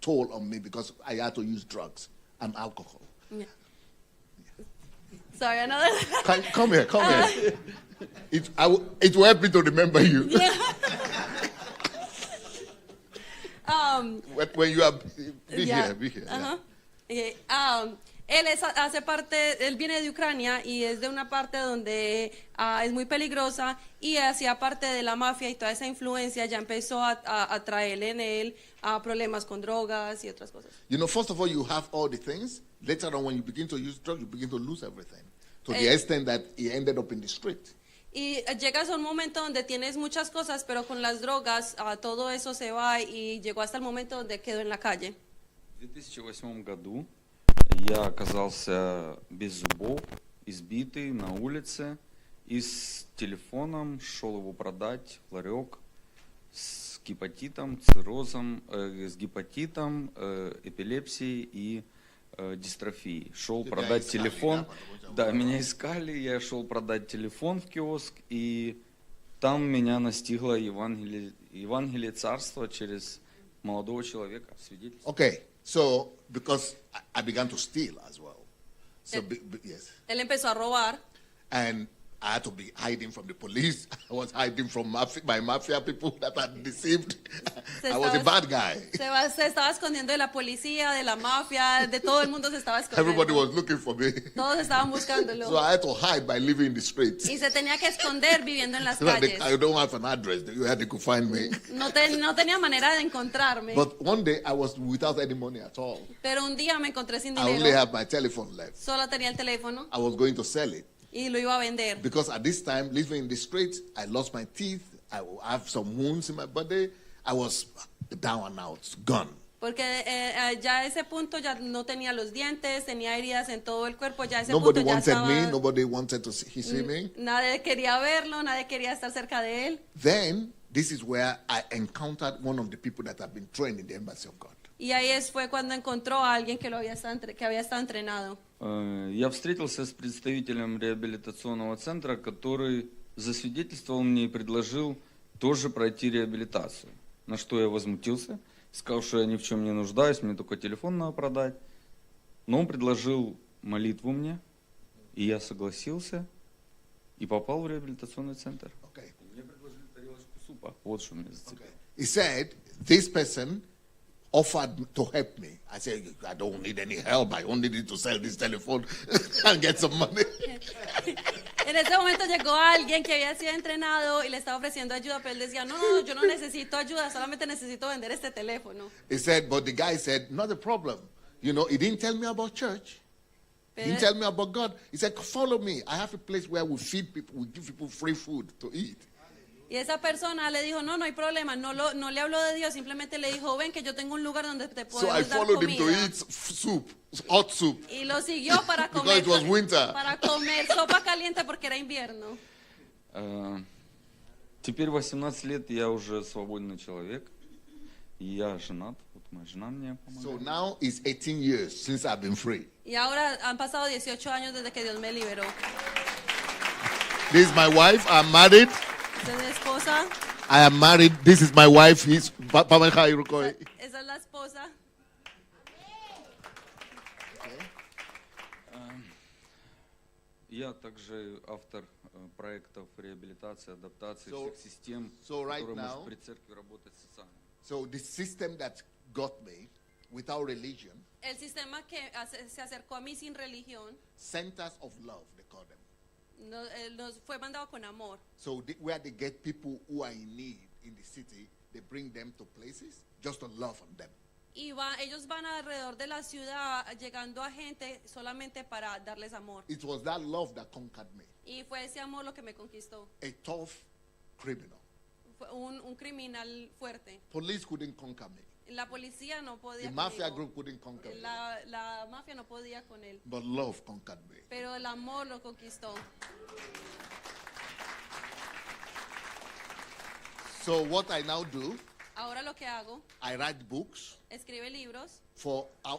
toll on me because I had to use drugs and alcohol. Yeah. Sorry, another. Come here. It will help me to remember you. When you are, be Ya. here. Yeah. Ajá. Hace parte, él viene de Ucrania y es de una parte donde es muy peligrosa y hacía parte de la mafia y toda esa influencia ya empezó a traerle en él a problemas con drogas y otras cosas. You know, first of all, you have all the things. Later on, when you begin to use drugs, you begin to lose everything. To the extent that he ended up in the street. Y llegas a un momento donde tienes muchas cosas, pero con las drogas todo eso se va y llegó hasta el momento donde quedó en la calle. В 2008 году я оказался без зубов, избитый на улице и с телефоном шел его продать в ларек с гепатитом, циррозом, с гепатитом, эпилепсией и дистрофией. Шел Тебя продать искали, телефон. да, потом Да, меня искали, я шел продать телефон в киоск, и там меня настигло Евангелие Царства через молодого человека, свидетельство. Okay, so because I began to steal as well. So, yes. Él empezó a robar. And I had to be hiding from the police. I was hiding from my mafia people that had deceived. I was a bad guy. Se estaba escondiendo de la policía, de la mafia, de todo el mundo se estaba escondiendo. Everybody was looking for me. Todos estaban buscándolo. So I had to hide by living in the streets. Y se tenía que esconder viviendo en las So that calles. I don't have an address where they could find me. No tenía manera de encontrarme. But one day I was without any money at all. Pero un día me encontré sin I only dinero. had my telephone left. Solo tenía el teléfono I was going to sell it. y lo iba a vender. Because at this time, living in the streets, I lost my teeth. I have some wounds in my body. I was down and out, gone. Porque ya a ese punto ya no tenía los dientes, tenía heridas en todo el cuerpo. Ya a ese Nobody punto ya wanted estaba. me. Nobody wanted to see me. Nadie quería verlo, nadie quería estar cerca de él. Then, this is where I encountered one of the people that have been trained in the embassy of God. Y ahí fue cuando encontró a alguien que había estado entrenado. Я встретился с представителем реабилитационного центра, который засвидетельствовал мне и предложил тоже пройти реабилитацию. На что я возмутился, сказал, что я ни в чем не нуждаюсь, мне только телефон надо продать. Но он предложил молитву мне, и я согласился и попал в реабилитационный центр. Okay. Мне предложили тарелочку супа. Вот что меня зацепило. He said, this person offered to help me. I said, I don't need any help. I only need to sell this telephone and get some money. En ese momento llegó alguien que había sido entrenado y le estaba ofreciendo ayuda, pero él decía, no, yo no necesito ayuda, solamente necesito vender este teléfono. He said, but the guy said, not a problem. You know, he didn't tell me about church. He Pero, didn't tell me about God. He said, follow me. I have a place where we feed people, we give people free food to eat. Y esa persona le dijo, no hay problema, no le habló de Dios, simplemente le dijo, ven que yo tengo un lugar donde te So I podemos dar followed him to comida. eat soup, hot soup. Y lo siguió para Because comer, it was winter. para comer sopa caliente porque era invierno. Теперь 18 лет я уже свободный человек. И я женат. Вот моя жена мне So помогает. now it's 18 years since I've been free. Y ahora han pasado 18 años desde que Dios me liberó. This is my wife. I'm married. Esa es mi esposa, I am married. This is my wife. He's Pamela Irukoi. esa es la esposa. Я также автор проектов реабилитации, адаптации So- всех систем, so right которые now- может при церкви работать социально. So the system that got me without religion, El sistema que se acercó a mí sin religión centers of love, they call them. nos fue mandado con amor. So where they get people who are in need in the city, they bring them to places just to love on them. Y ellos van alrededor de la ciudad llegando a gente solamente para darles amor. It was that love that conquered me. Y fue ese amor lo que me conquistó. A tough criminal. Fue un criminal fuerte. Police couldn't conquer me. La policía no podía The mafia conmigo. group couldn't conquer me. La mafia no podía con él. But love conquered me. Pero el amor lo conquistó. So what I now do, Ahora lo que hago, I write books escribe libros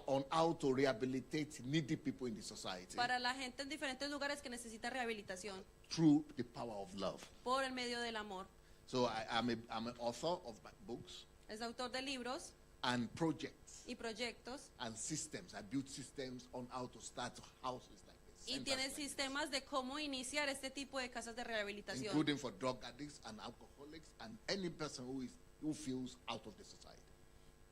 on how to rehabilitate needy people in the society para la gente en diferentes lugares que necesita rehabilitación through the power of love. por el medio del amor. So I'm an author of my books Es autor de libros and projects y proyectos and systems. I build systems on how to start houses like this. y centers tiene like this, sistemas de cómo iniciar este tipo de casas de rehabilitación. including for drug addicts and alcoholics and any person who feels out of the society.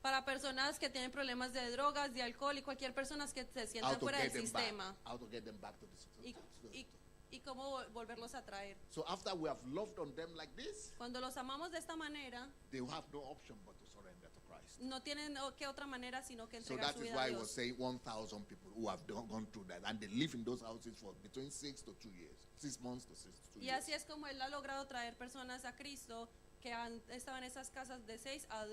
Para personas que tienen problemas de drogas, de alcohol y cualquier persona que se How sientan to fuera del get them sistema. back. How to get them back to the Y, society. y cómo volverlos a traer. So after we have loved on them like this, Cuando los amamos de esta manera, they will have no option but to surrender to Christ. no tienen que otra manera sino que So entregar that su is vida a why I was Dios. saying 1,000 people who have gone through that, and they live in those houses for between 6 to 2 years, 6 months to 6 to 2 Y years. así es como Él ha logrado traer personas a Cristo que han estado en esas casas de 6 a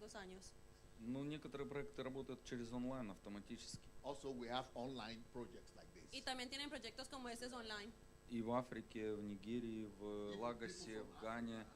2 años. Ну, некоторые проекты работают через онлайн автоматически. Also, we have online projects like Y this. también tienen proyectos como estos online. И в Африке, в Нигерии, в Лагосе, в Гане,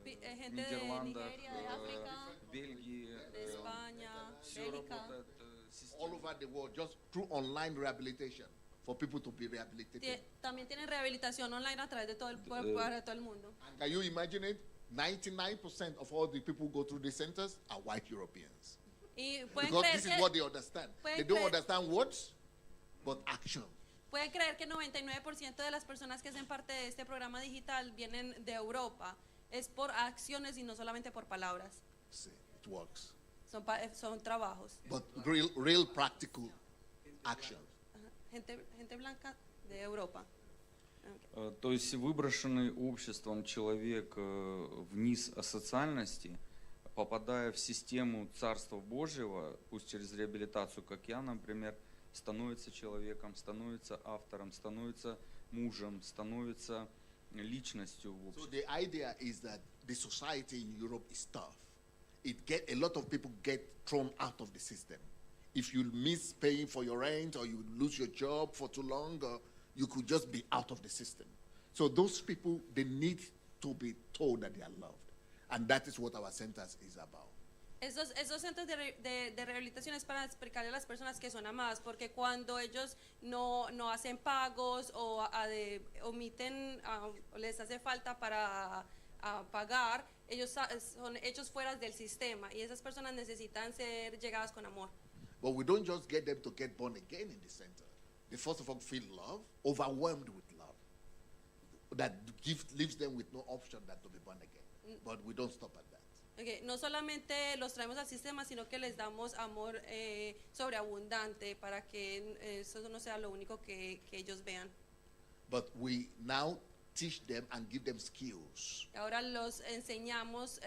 в Gente de Нидерландах, Nigeria, de África, в Бельгии. de España, Все Bélgica. работает All система. over the world, just through online rehabilitation for people to be rehabilitated. También tienen rehabilitación online a través de todo para todo el mundo. And can you imagine it? 99% of all the people who go through these centers are white Europeans. Y pueden Because creer, this is que, what they understand. pueden They don't creer- understand words, but action. pueden creer que 99% de las personas que hacen parte de este programa digital vienen de Europa. Es por acciones y no solamente por palabras. See, it works. Son trabajos. But real practical action. Ajá. Gente blanca de Europa. То есть выброшенный обществом человек вниз асоциальности, попадая в систему Царства Божьего, пусть через реабилитацию, как я, например, становится человеком, становится автором, становится мужем, становится личностью в So обществе. the idea is that the society in Europe is tough. A lot of people get thrown out of the system. If you miss paying for your rent or you lose your job for too long, or you could just be out of the system. So those people, they need to be told that they are loved. And that is what our centers is about. Esos centros de rehabilitación es para explicarle a las personas que son amadas, porque cuando ellos no hacen pagos o omiten, o les hace falta para pagar, ellos son hechos fuera del sistema y esas personas necesitan ser llegadas con amor. But we don't just get them to get born again in the center. They first of all feel love, overwhelmed with love. That leaves them with no option than to be born again. But we don't stop at that. Okay, no solamente los traemos al sistema, sino que les damos amor sobreabundante para que eso no sea lo único que ellos vean. But we now teach them and give them skills. Ahora los enseñamos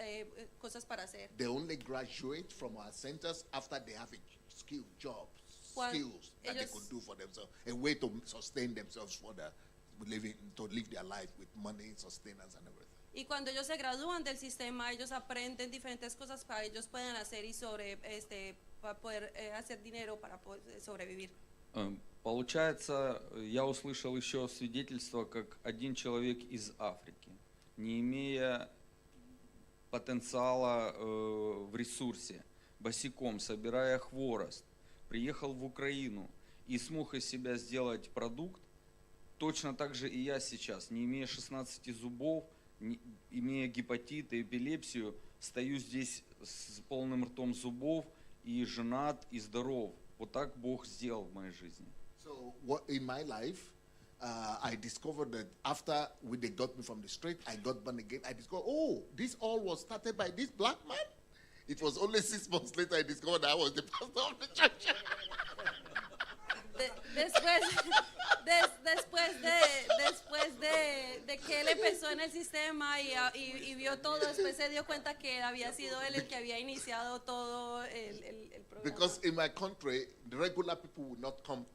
cosas para hacer. They only graduate from our centers after they have a skill, jobs, Cuando skills that they ellos- could do for themselves, a way to sustain themselves for to live their life with money, sustenance, and everything. Y cuando ellos se gradúan del sistema, ellos aprenden diferentes cosas para ellos puedan hacer y para poder hacer dinero para poder sobrevivir. Получается, я услышал еще свидетельство, как один человек из Африки, не имея потенциала в ресурсе, босиком, собирая хворост, приехал в Украину и смог из себя сделать продукт. Точно так же и я сейчас, не имея 16 зубов, имея гепатит и эпилепсию, стою здесь с полным ртом зубов и женат, и здоров. Вот так Бог сделал в моей жизни. So what in my life, I discovered that after they got me from the street, I got born again. I discovered, oh, this all was started by this black man. It was only 6 months later I discovered I was the pastor of the church. Después de que él empezó en el sistema y vio todo, después se dio cuenta que había sido él el que había iniciado todo el programa. Because in my country, the regular people would not come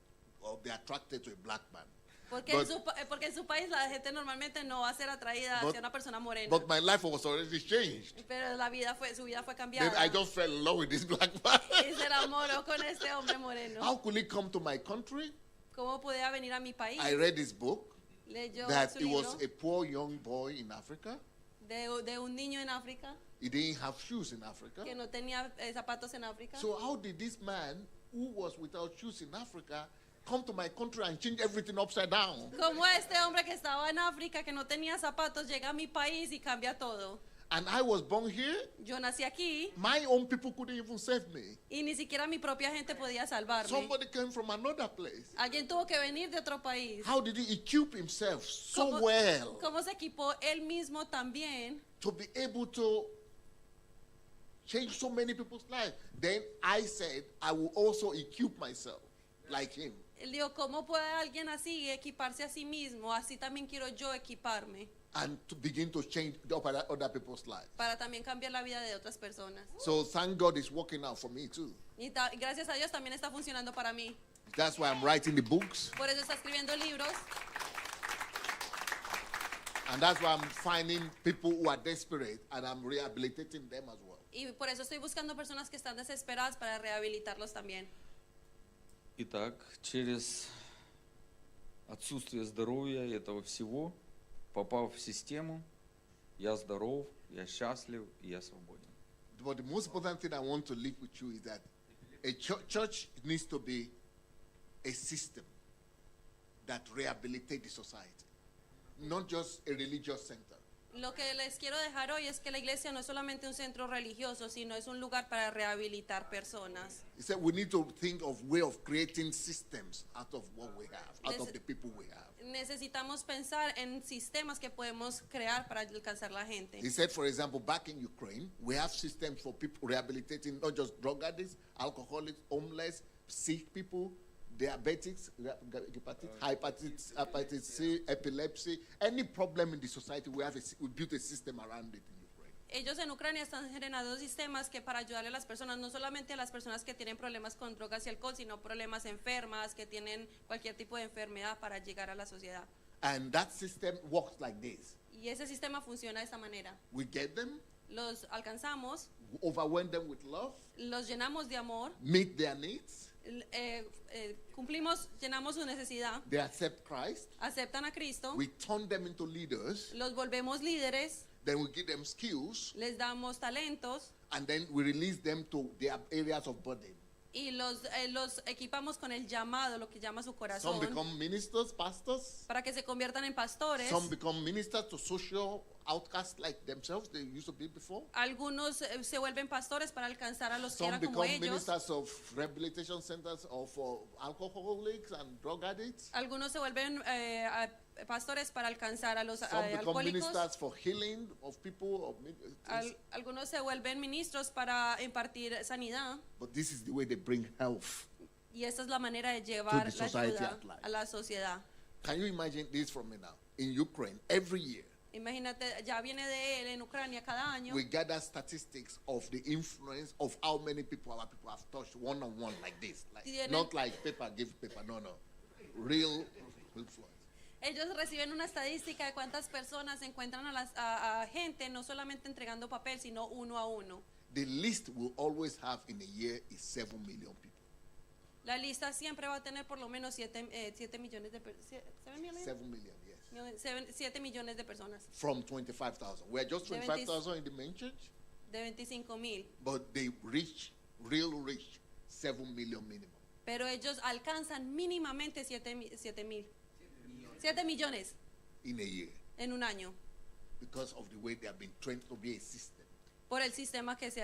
or be attracted to a black man. Porque en su país la gente normalmente no va a ser atraída hacia una persona morena. But my life was already changed. Pero su vida fue Then cambiada. I just fell in love with this black man. Y se enamoró con este hombre moreno. How could he come to my country? ¿Cómo podía venir a mi país? I read his book Leyó that su he was libro a poor young boy in Africa. de un niño en África He didn't have shoes in Africa. que no tenía zapatos en África. So how did this man who was without shoes in Africa come to my country and change everything upside down? Como este hombre que estaba en África, que no tenía zapatos, llega a mi país y cambia todo. And I was born here. Yo nací aquí My own people couldn't even save me. y ni siquiera mi propia gente podía salvarme. Somebody came from another place. Alguien tuvo que venir de otro país. How did he equip himself so ¿Cómo, well cómo se equipó él mismo también to be able to change so many people's lives? Then I said, I will also equip myself like him. Él dijo, ¿cómo puede alguien así equiparse a sí mismo? Así también quiero yo equiparme And to begin to change other people's lives. para también cambiar la vida de otras personas. So thank God it's working out for me too. Y gracias a Dios también está funcionando para mí. That's why I'm writing the books. Por eso está escribiendo libros And that's why I'm finding people who are desperate and I'm rehabilitating them as well. y por eso estoy buscando personas que están desesperadas para rehabilitarlos también. Итак, через отсутствие здоровья и этого всего, попав в систему, я здоров, я счастлив и я свободен. But the most important thing I want to leave with you is that a church needs to be a system that rehabilitates the society, not just a religious center. Lo que les quiero dejar hoy es que la iglesia no es solamente un centro religioso, sino es un lugar para rehabilitar personas. He said we need to think of way of creating systems out of what we have, out of the people we have. Necesitamos pensar en sistemas que podemos crear para alcanzar la gente. He said, for example, back in Ukraine, we have systems for people rehabilitating not just drug addicts, alcoholics, homeless, sick people, diabetics, hepatitis C, epilepsy, any problem in the society, we built a system around it in Ukraine. Ellos en Ucrania están generando sistemas que para ayudarle a las personas, no solamente a las personas que tienen problemas con drogas y alcohol, sino problemas enfermas, que tienen cualquier tipo de enfermedad para llegar a la sociedad. And that system works like this. Y ese sistema funciona de esta manera. We get them, Los alcanzamos, overwhelm them with love, los llenamos de amor, meet their needs, cumplimos, llenamos su necesidad, they accept Christ, aceptan a Cristo, we turn them into leaders, los volvemos líderes, then we give them skills, les damos talentos and then we release them to their areas of burden. y los equipamos con el llamado, lo que llama su Some corazón, become ministers, pastors. para que se conviertan en pastores. Some become ministers to social outcasts like themselves they used to be before. Algunos se vuelven pastores para alcanzar a los que Some eran como become ellos. ministers of rehabilitation centers or for alcoholics and drug addicts. Algunos se vuelven pastores para alcanzar a los Some become alcohólicos. ministers for healing of people. Algunos se vuelven ministros para impartir sanidad. But this is the way they bring health. Y esta es la manera de llevar the la society ayuda at large. a la sociedad. Can you imagine this from me now? In Ukraine, every year, Imagínate, ya viene de él en Ucrania cada año. we gather statistics of the influence of how many people our people have touched one-on-one like this. Like, Tienen- not like paper, give paper, no. Real influence. ellos reciben una estadística de cuántas personas encuentran a gente, no solamente entregando papel, sino uno a uno. The list will always have in a year is 7 million people. La lista siempre va a tener por lo menos 7 millones de personas. 7 million, yes. 7 millones de personas. From 25,000. We're just 25,000 in the main church, De 25,000. but they reach, 7 million minimum. Pero ellos alcanzan mínimamente 7 millones In a year en un año. because of the way they have been trained to be a system. Por el sistema que se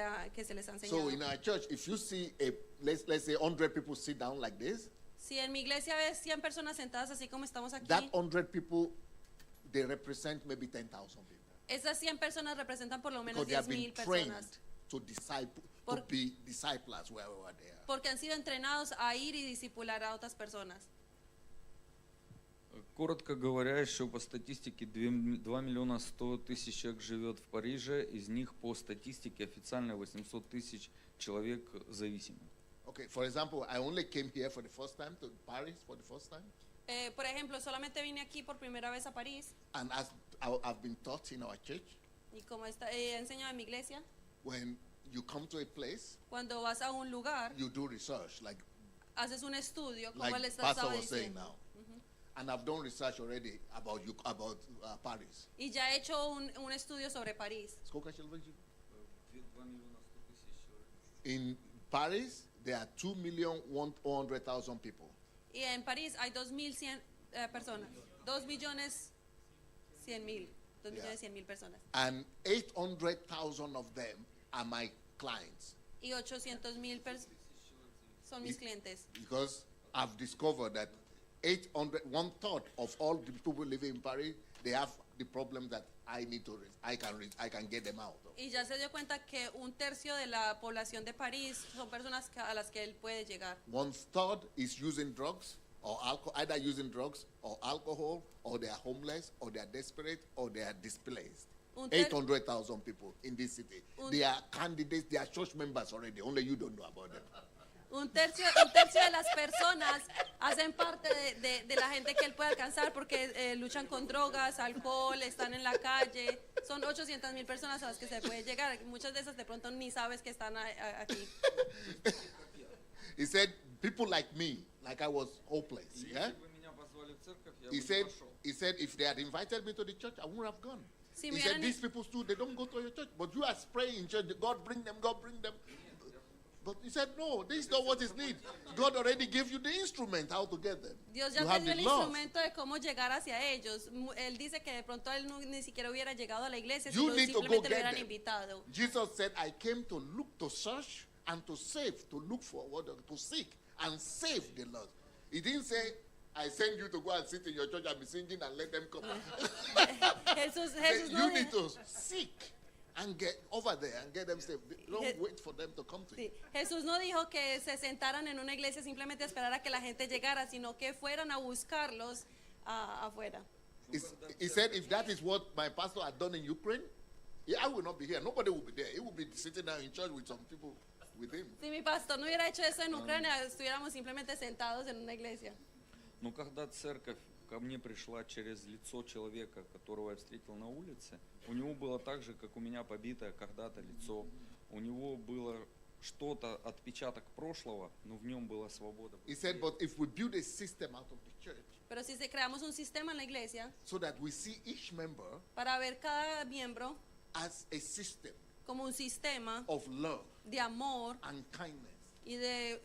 les ha So enseñado. in our church, if you see let's say 100 people sit down like this, Si en mi iglesia ves 100 personas sentadas así como estamos aquí, that 100 people, they represent maybe 10,000 people. esas 100 personas representan por lo menos Because they have 10,000 been trained personas. to disciple, Por- to be disciples wherever they are. Porque han sido entrenados a ir y discipular a otras personas. Коротко говоря, еще по статистике 2 миллиона 100 тысяч человек живет в Париже, из них по статистике официально 800 тысяч человек зависимы. Okay, for example, I only came here for the first time to Paris for the first time, Por ejemplo, solamente vine aquí por primera vez a París and as I've been taught in our church, y como he enseñado en mi iglesia, when you come to a place, cuando vas a un lugar, you do research, like haces un estudio, como like él Pastor estaba was saying diciendo. now. And I've done research already about Paris. Y ya he hecho un estudio sobre París. Сколько человек живет? In Paris, there are 2,100,000 people. Y en París hay 2.100 personas. 2.100.000. 2.100.000 personas. And 800,000 of them are my clients. Y 800.000 son mis clientes. Because I've discovered that 1/3 of all the people living in Paris, they have the problem that I need to, I can get them out of. Y ya se dio cuenta que 1/3 de la población de París son personas a las que él puede llegar. 1/3 is using drugs or alcohol, either using drugs or alcohol, or they are homeless, or they are desperate, or they are displaced. 800,000 people in this city. They are candidates, they are church members already. Only you don't know about them. Un tercio de las personas hacen parte de la gente que él puede alcanzar porque luchan con drogas, alcohol, están en la calle. Son 800.000 personas a las que se puede llegar. Muchas de esas de pronto ni sabes que están aquí. He said, people like me, like I was hopeless. Yeah? He said, if they had invited me to the church, I wouldn't have gone. Si He me said, hubieran- these people too, they don't go to your church, but you are praying in church, God bring them, God bring them. But he said, no, this is not what is needed. God already gave you the instrument how to get them. Dios ya You have tenía the el laws. instrumento de cómo llegar hacia ellos. Él dice que de pronto él ni siquiera hubiera llegado a la iglesia, You sino need to go simplemente lo get hubieran them. invitado. Jesus said, I came to look, to search, and to save, to look for, to seek, and save the lost. He didn't say, I send you to go and sit in your church and be singing and let them come. Jesús You no need dijo, to seek and get over there and get them saved. Don't He- wait for them to come to you. sí, Jesús no dijo que se sentaran en una iglesia simplemente a esperar a que la gente llegara, sino que fueran a buscarlos afuera. He said, if that is what my pastor had done in Ukraine, I will not be here. Nobody will be there. He will be sitting down in church with some people with him. Si mi pastor no hubiera hecho eso en Ucrania, estuviéramos simplemente sentados en una iglesia. Но когда церковь ко мне пришла через лицо человека, которого я встретил на улице, у него было так же, как у меня побитое когда-то лицо. У него было что-то, отпечаток прошлого, но в нем была свобода. He said, but if we build a system out of the church Pero si creamos un sistema en la iglesia so that we see each member para ver cada miembro as a system como un sistema of love de amor and kindness y de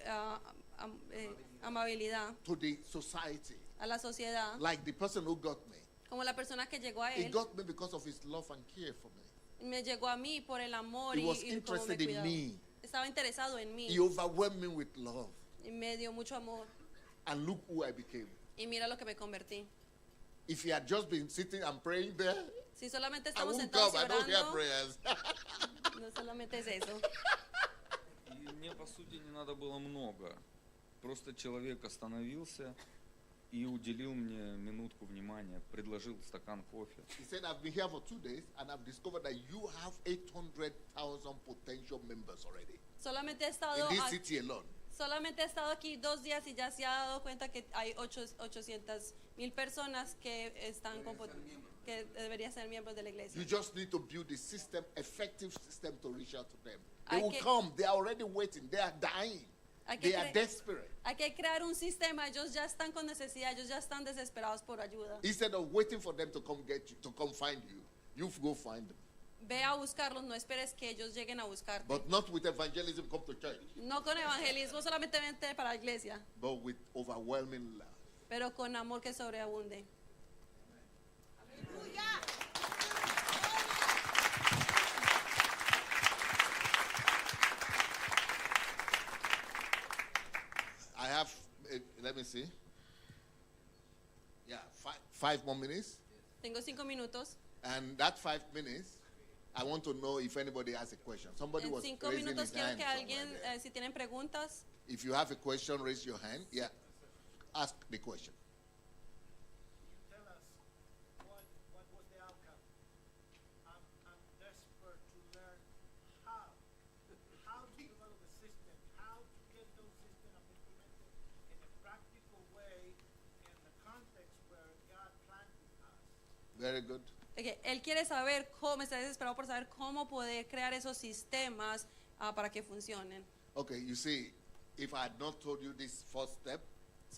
amabilidad to the society, a la sociedad, like the person who got me. como la persona que llegó a He él, got me because of his love and care for me. me llegó a mí por el amor He was y cómo me interested in cuidaba. me. Estaba interesado en mí He overwhelmed me with love. y me dio mucho amor. And look who I became. Y mira lo que me convertí. If he had just been sitting and praying there, Si solamente I estamos won't sentados come. y I don't hear orando, prayers. no solamente es eso. И мне, по сути, не надо было много. Просто человек остановился и уделил мне минутку внимания, предложил стакан кофе. He said, I've been here for 2 days and I've discovered that you have 800,000 potential members already Solamente he estado in this aquí. city alone. Solamente he estado aquí 2 días y ya se ha dado cuenta que hay 800,000 personas que están que deberían ser miembros de la iglesia. You just need to build a system, effective system to reach out to them. They Hay will que- come. They are already waiting. They are dying. Hay que They are cre- desperate. Hay que crear un sistema, ellos ya están con necesidad, ellos ya están desesperados por ayuda. Instead of waiting for them to come get you, to come find you, you go find them. Ve a buscarlos, no esperes que ellos lleguen a buscarte. But not with evangelism, come to church, No con evangelismo solamente vente para la iglesia, but with overwhelming love. pero con amor que sobreabunde. I have, let me see. Yeah, five more minutes. Tengo 5 minutos. And that 5 minutes, I want to know if anybody has a question. Somebody En was 5 raising minutos his quiero hand que somewhere alguien, there. si tienen preguntas, If you have a question, raise your hand. Yeah, ask the question. Tell us what was the outcome. I'm desperate to learn how to develop a system, how to get those systems implemented in a practical way in the context where God planted us. Very good. ok, él quiere saber cómo, está desesperado por saber cómo poder crear esos sistemas para que funcionen. Okay, you see, if I had not told you this first step,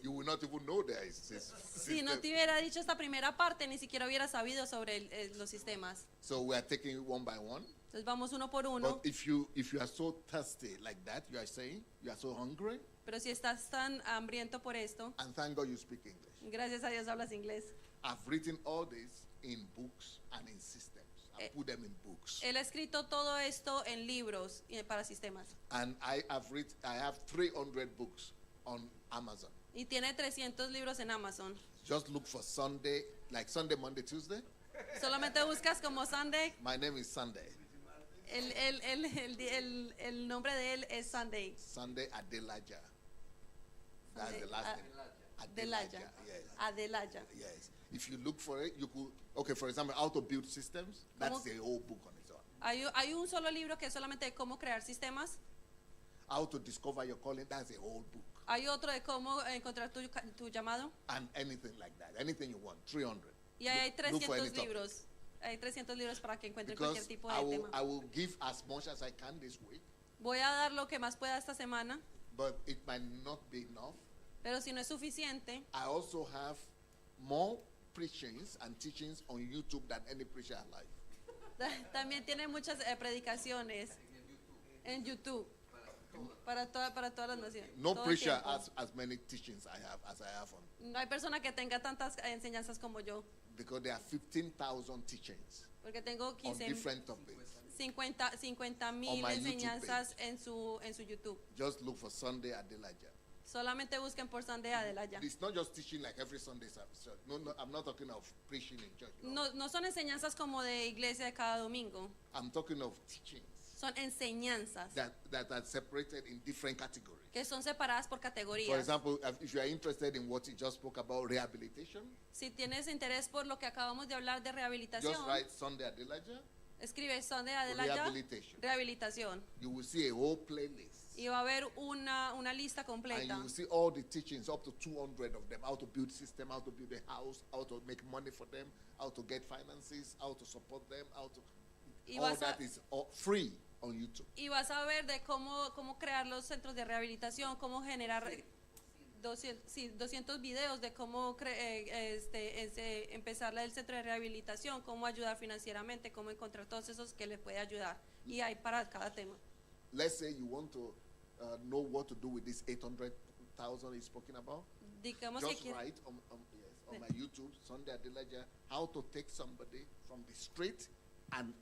you will not even know there is this Si no system. te hubiera dicho esta primera parte, ni siquiera hubiera sabido sobre los sistemas. So we are taking it one by one. Entonces vamos uno por uno, But if you are so thirsty like that, you are saying, you are so hungry, pero si estás tan hambriento por esto, and thank God you speak English. gracias a Dios hablas inglés. I've written all this in books and in systems. I Eh, put them in books. Él ha escrito todo esto en libros para sistemas And I have 300 books on Amazon. y tiene 300 libros en Amazon. Just look for Sunday, like Sunday, Monday, Tuesday. Solamente buscas como Sunday, My name is Sunday. el nombre de él es Sunday. Sunday Adelaja. That's Sunday, the last name. Adelaya. Yes. Adelaya. Yes. If you look for it, you could. Okay, for example, how to build systems. That's ¿Cómo? a whole book on its own. Hay un solo libro que es solamente de cómo crear sistemas. How to discover your calling. That's a whole book. Hay otro de cómo encontrar tu llamado. And anything like that. Anything you want. 300. Y ahí hay Look for 300 any topic. libros. Hay 300 libros para que encuentren Because cualquier tipo I de will, tema. I will give as much as I can this week, Voy a dar lo que más pueda esta semana, but it might not be enough. pero si no es suficiente, I also have more preachings and teachings on YouTube than any preacher alive. también tiene muchas predicaciones en YouTube para todas las naciones. No todo el preacher tiempo. has as many teachings as I have on, No hay persona que tenga tantas enseñanzas como yo, because there are 15,000 teachings porque tengo on 15, different topics. 50,000 On my YouTube enseñanzas en su YouTube. Just look for Sunday Adelaja. Solamente busquen por Sunday Adelaya. It's not just teaching like every Sunday service. No, I'm not talking of preaching in church. No son enseñanzas como de iglesia de cada domingo, I'm talking of teachings son enseñanzas that are separated in different categories. que son separadas por For categorías. example, if you are interested in what you just spoke about, rehabilitation, Si tienes interés por lo que acabamos de hablar de rehabilitación, just write Sunday Adelaja. escribe Sunday Adelaya, Rehabilitation. rehabilitación, You will see a whole playlist. y va a haber una lista And completa. you will see all the teachings, up to 200 of them, how to build system, how to build a house, how to make money for them, how to get finances, how to support them, how to... Y all vas a- that is all free on YouTube. Y vas a ver de cómo crear los centros de rehabilitación, cómo generar 200 videos de cómo empezar el centro de rehabilitación, cómo ayudar financieramente, cómo encontrar todos esos que les puede ayudar. Y hay para cada tema. Let's say you want to know what to do with this 800,000 he's speaking about. Digamos que Just quiere- write on my YouTube, Sunday Adelaja, how to take somebody from the street and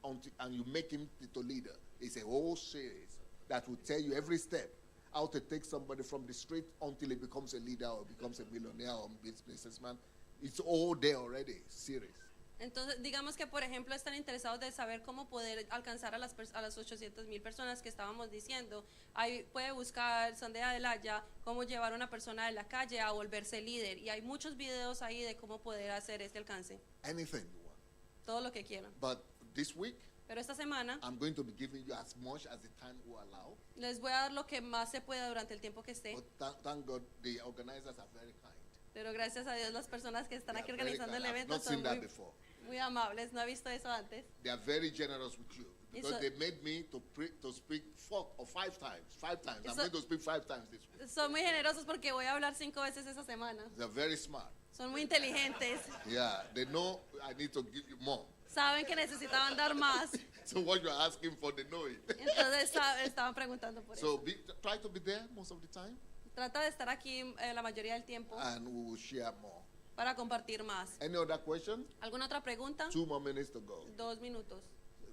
you make him the leader. It's a whole series that will tell you every step how to take somebody from the street until he becomes a leader or becomes a millionaire or businessman. It's all there already, series. Entonces, digamos que, por ejemplo, están interesados de saber cómo poder alcanzar a las 800,000 personas que estábamos diciendo. Ahí puede buscar Sunday Adelaya, cómo llevar a una persona de la calle a volverse líder. Y hay muchos videos ahí de cómo poder hacer este alcance. Anything you want. Todo lo que quieran. But this week, Pero esta semana I'm going to be giving you as much as the time will allow. les voy a dar lo que más se pueda durante el tiempo que esté. But thank God the organizers are very kind. Pero gracias a Dios las personas que están They aquí are very organizando el kind. I've evento not son seen that muy, before. muy amables. No he visto eso antes. They are very generous with you because So- they made me to speak 4 or 5 times. 5 times. I'm So- going to speak 5 times this week. Son muy generosos porque voy a hablar 5 veces esa semana. They're very smart. Son muy inteligentes. Yeah, they know I need to give you more. Saben que necesitaban dar más. So what you're asking for, they know it. Entonces estaban preguntando por So eso. try to be there most of the time, Trata de estar aquí la mayoría del tiempo and we will share more. para compartir más. Any other question? ¿Alguna otra pregunta? 2 more minutes to go. 2 minutos.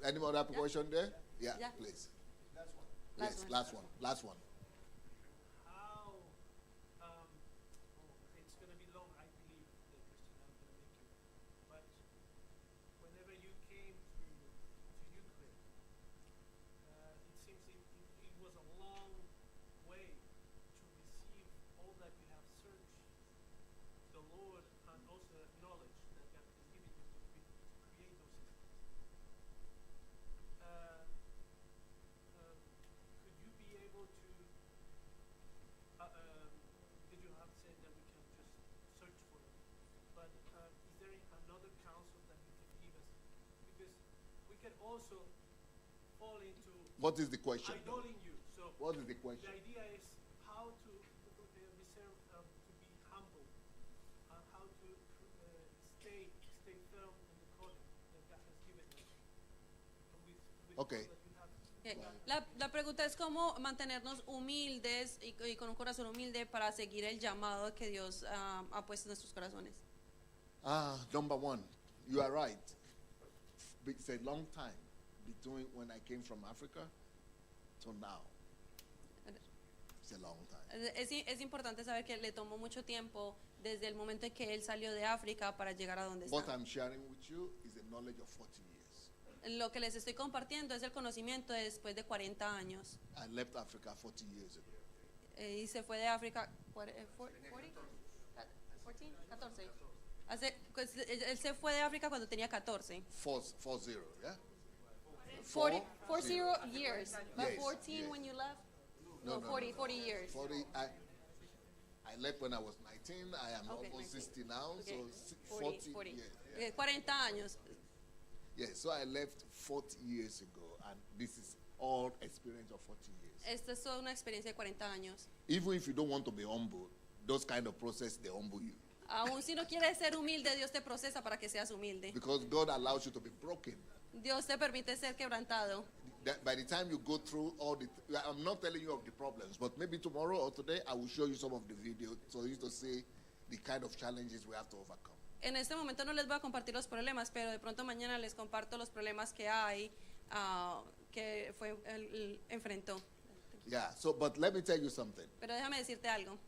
Any other question there? Yeah, Yeah. please. Last Yes, one. last one. Last one. How, it's going to be long, I believe, the question I'm going to make you. But whenever you came to Ukraine, it seems it was a long way to receive all that you have searched the Lord and also the knowledge that God has given you to create those systems. Could you be able to, because you have said that we can just search for them, but is there another counsel that you can give us? Because we can also fall into What is the question? idoling you. So What is the the question? idea is how to reserve, to be humble, and how to stay firm in the calling that God has given us. With Okay. all that you have. La pregunta es cómo mantenernos humildes y con un corazón humilde para seguir el llamado que Dios ha puesto en nuestros corazones. Number 1, you are right. It's a long time between when I came from Africa to now. It's a long time. Es importante saber que le tomó mucho tiempo desde el momento en que él salió de África para llegar a donde What está. I'm sharing with you is the knowledge of 40 years. Lo que les estoy compartiendo es el conocimiento de después de 40 años. I left Africa 40 years ago. Y se fue de África 14. Él se fue de África cuando tenía 14. 40, yeah? 40 years. But Yes, 14 yes. when you left? No, No, no, 40, no, no. 40 years. 40, I left when I was 19. I am Okay, almost 19. 60 now, Okay, so 40. 40 years. 40 años. Yeah, so I left 40 years ago, and this is all experience of 40 years. Esta es toda una experiencia de 40 años. Even if you don't want to be humble, those kind of process, they humble you. Aún si no quieres ser humilde, Dios te procesa para que seas humilde. Because God allows you to be broken. Dios te permite ser quebrantado. That by the time you go through all the, I'm not telling you of the problems, but maybe tomorrow or today I will show you some of the videos so you to see the kind of challenges we have to overcome. En este momento no les voy a compartir los problemas, pero de pronto mañana les comparto los problemas que hay, que él enfrentó. Yeah, so, but let me tell you something. Pero déjame decirte algo.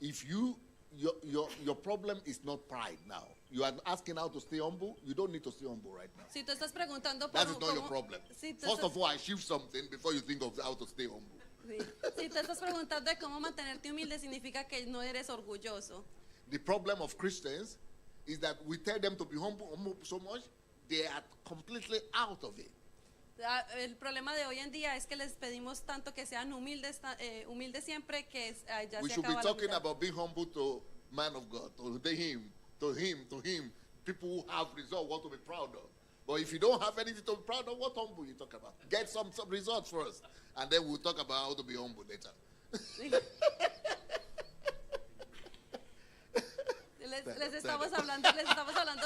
If your problem is not pride now, you are asking how to stay humble, you don't need to stay humble right now. Si tú estás preguntando por That is not your problem. Si tú First estás- of all, achieve something before you think of how to stay humble. sí. Si tú estás preguntando de cómo mantenerte humilde, significa que no eres orgulloso. The problem of Christians is that we tell them to be humble so much, they are completely out of it. El problema de hoy en día es que les pedimos tanto que sean humildes, humildes siempre que ya We se should be acaba la talking humildad. about being humble to man of God, to him, to him, to him. People who have results want to be proud of. But if you don't have anything to be proud of, what humble you talk about? Get some results first, and then we'll talk about how to be humble later. Les estamos hablando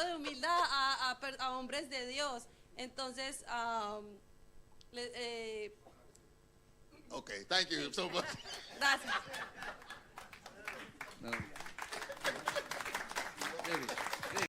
de humildad a hombres de Dios. Entonces, Okay, thank you so much. gracias. Да. David.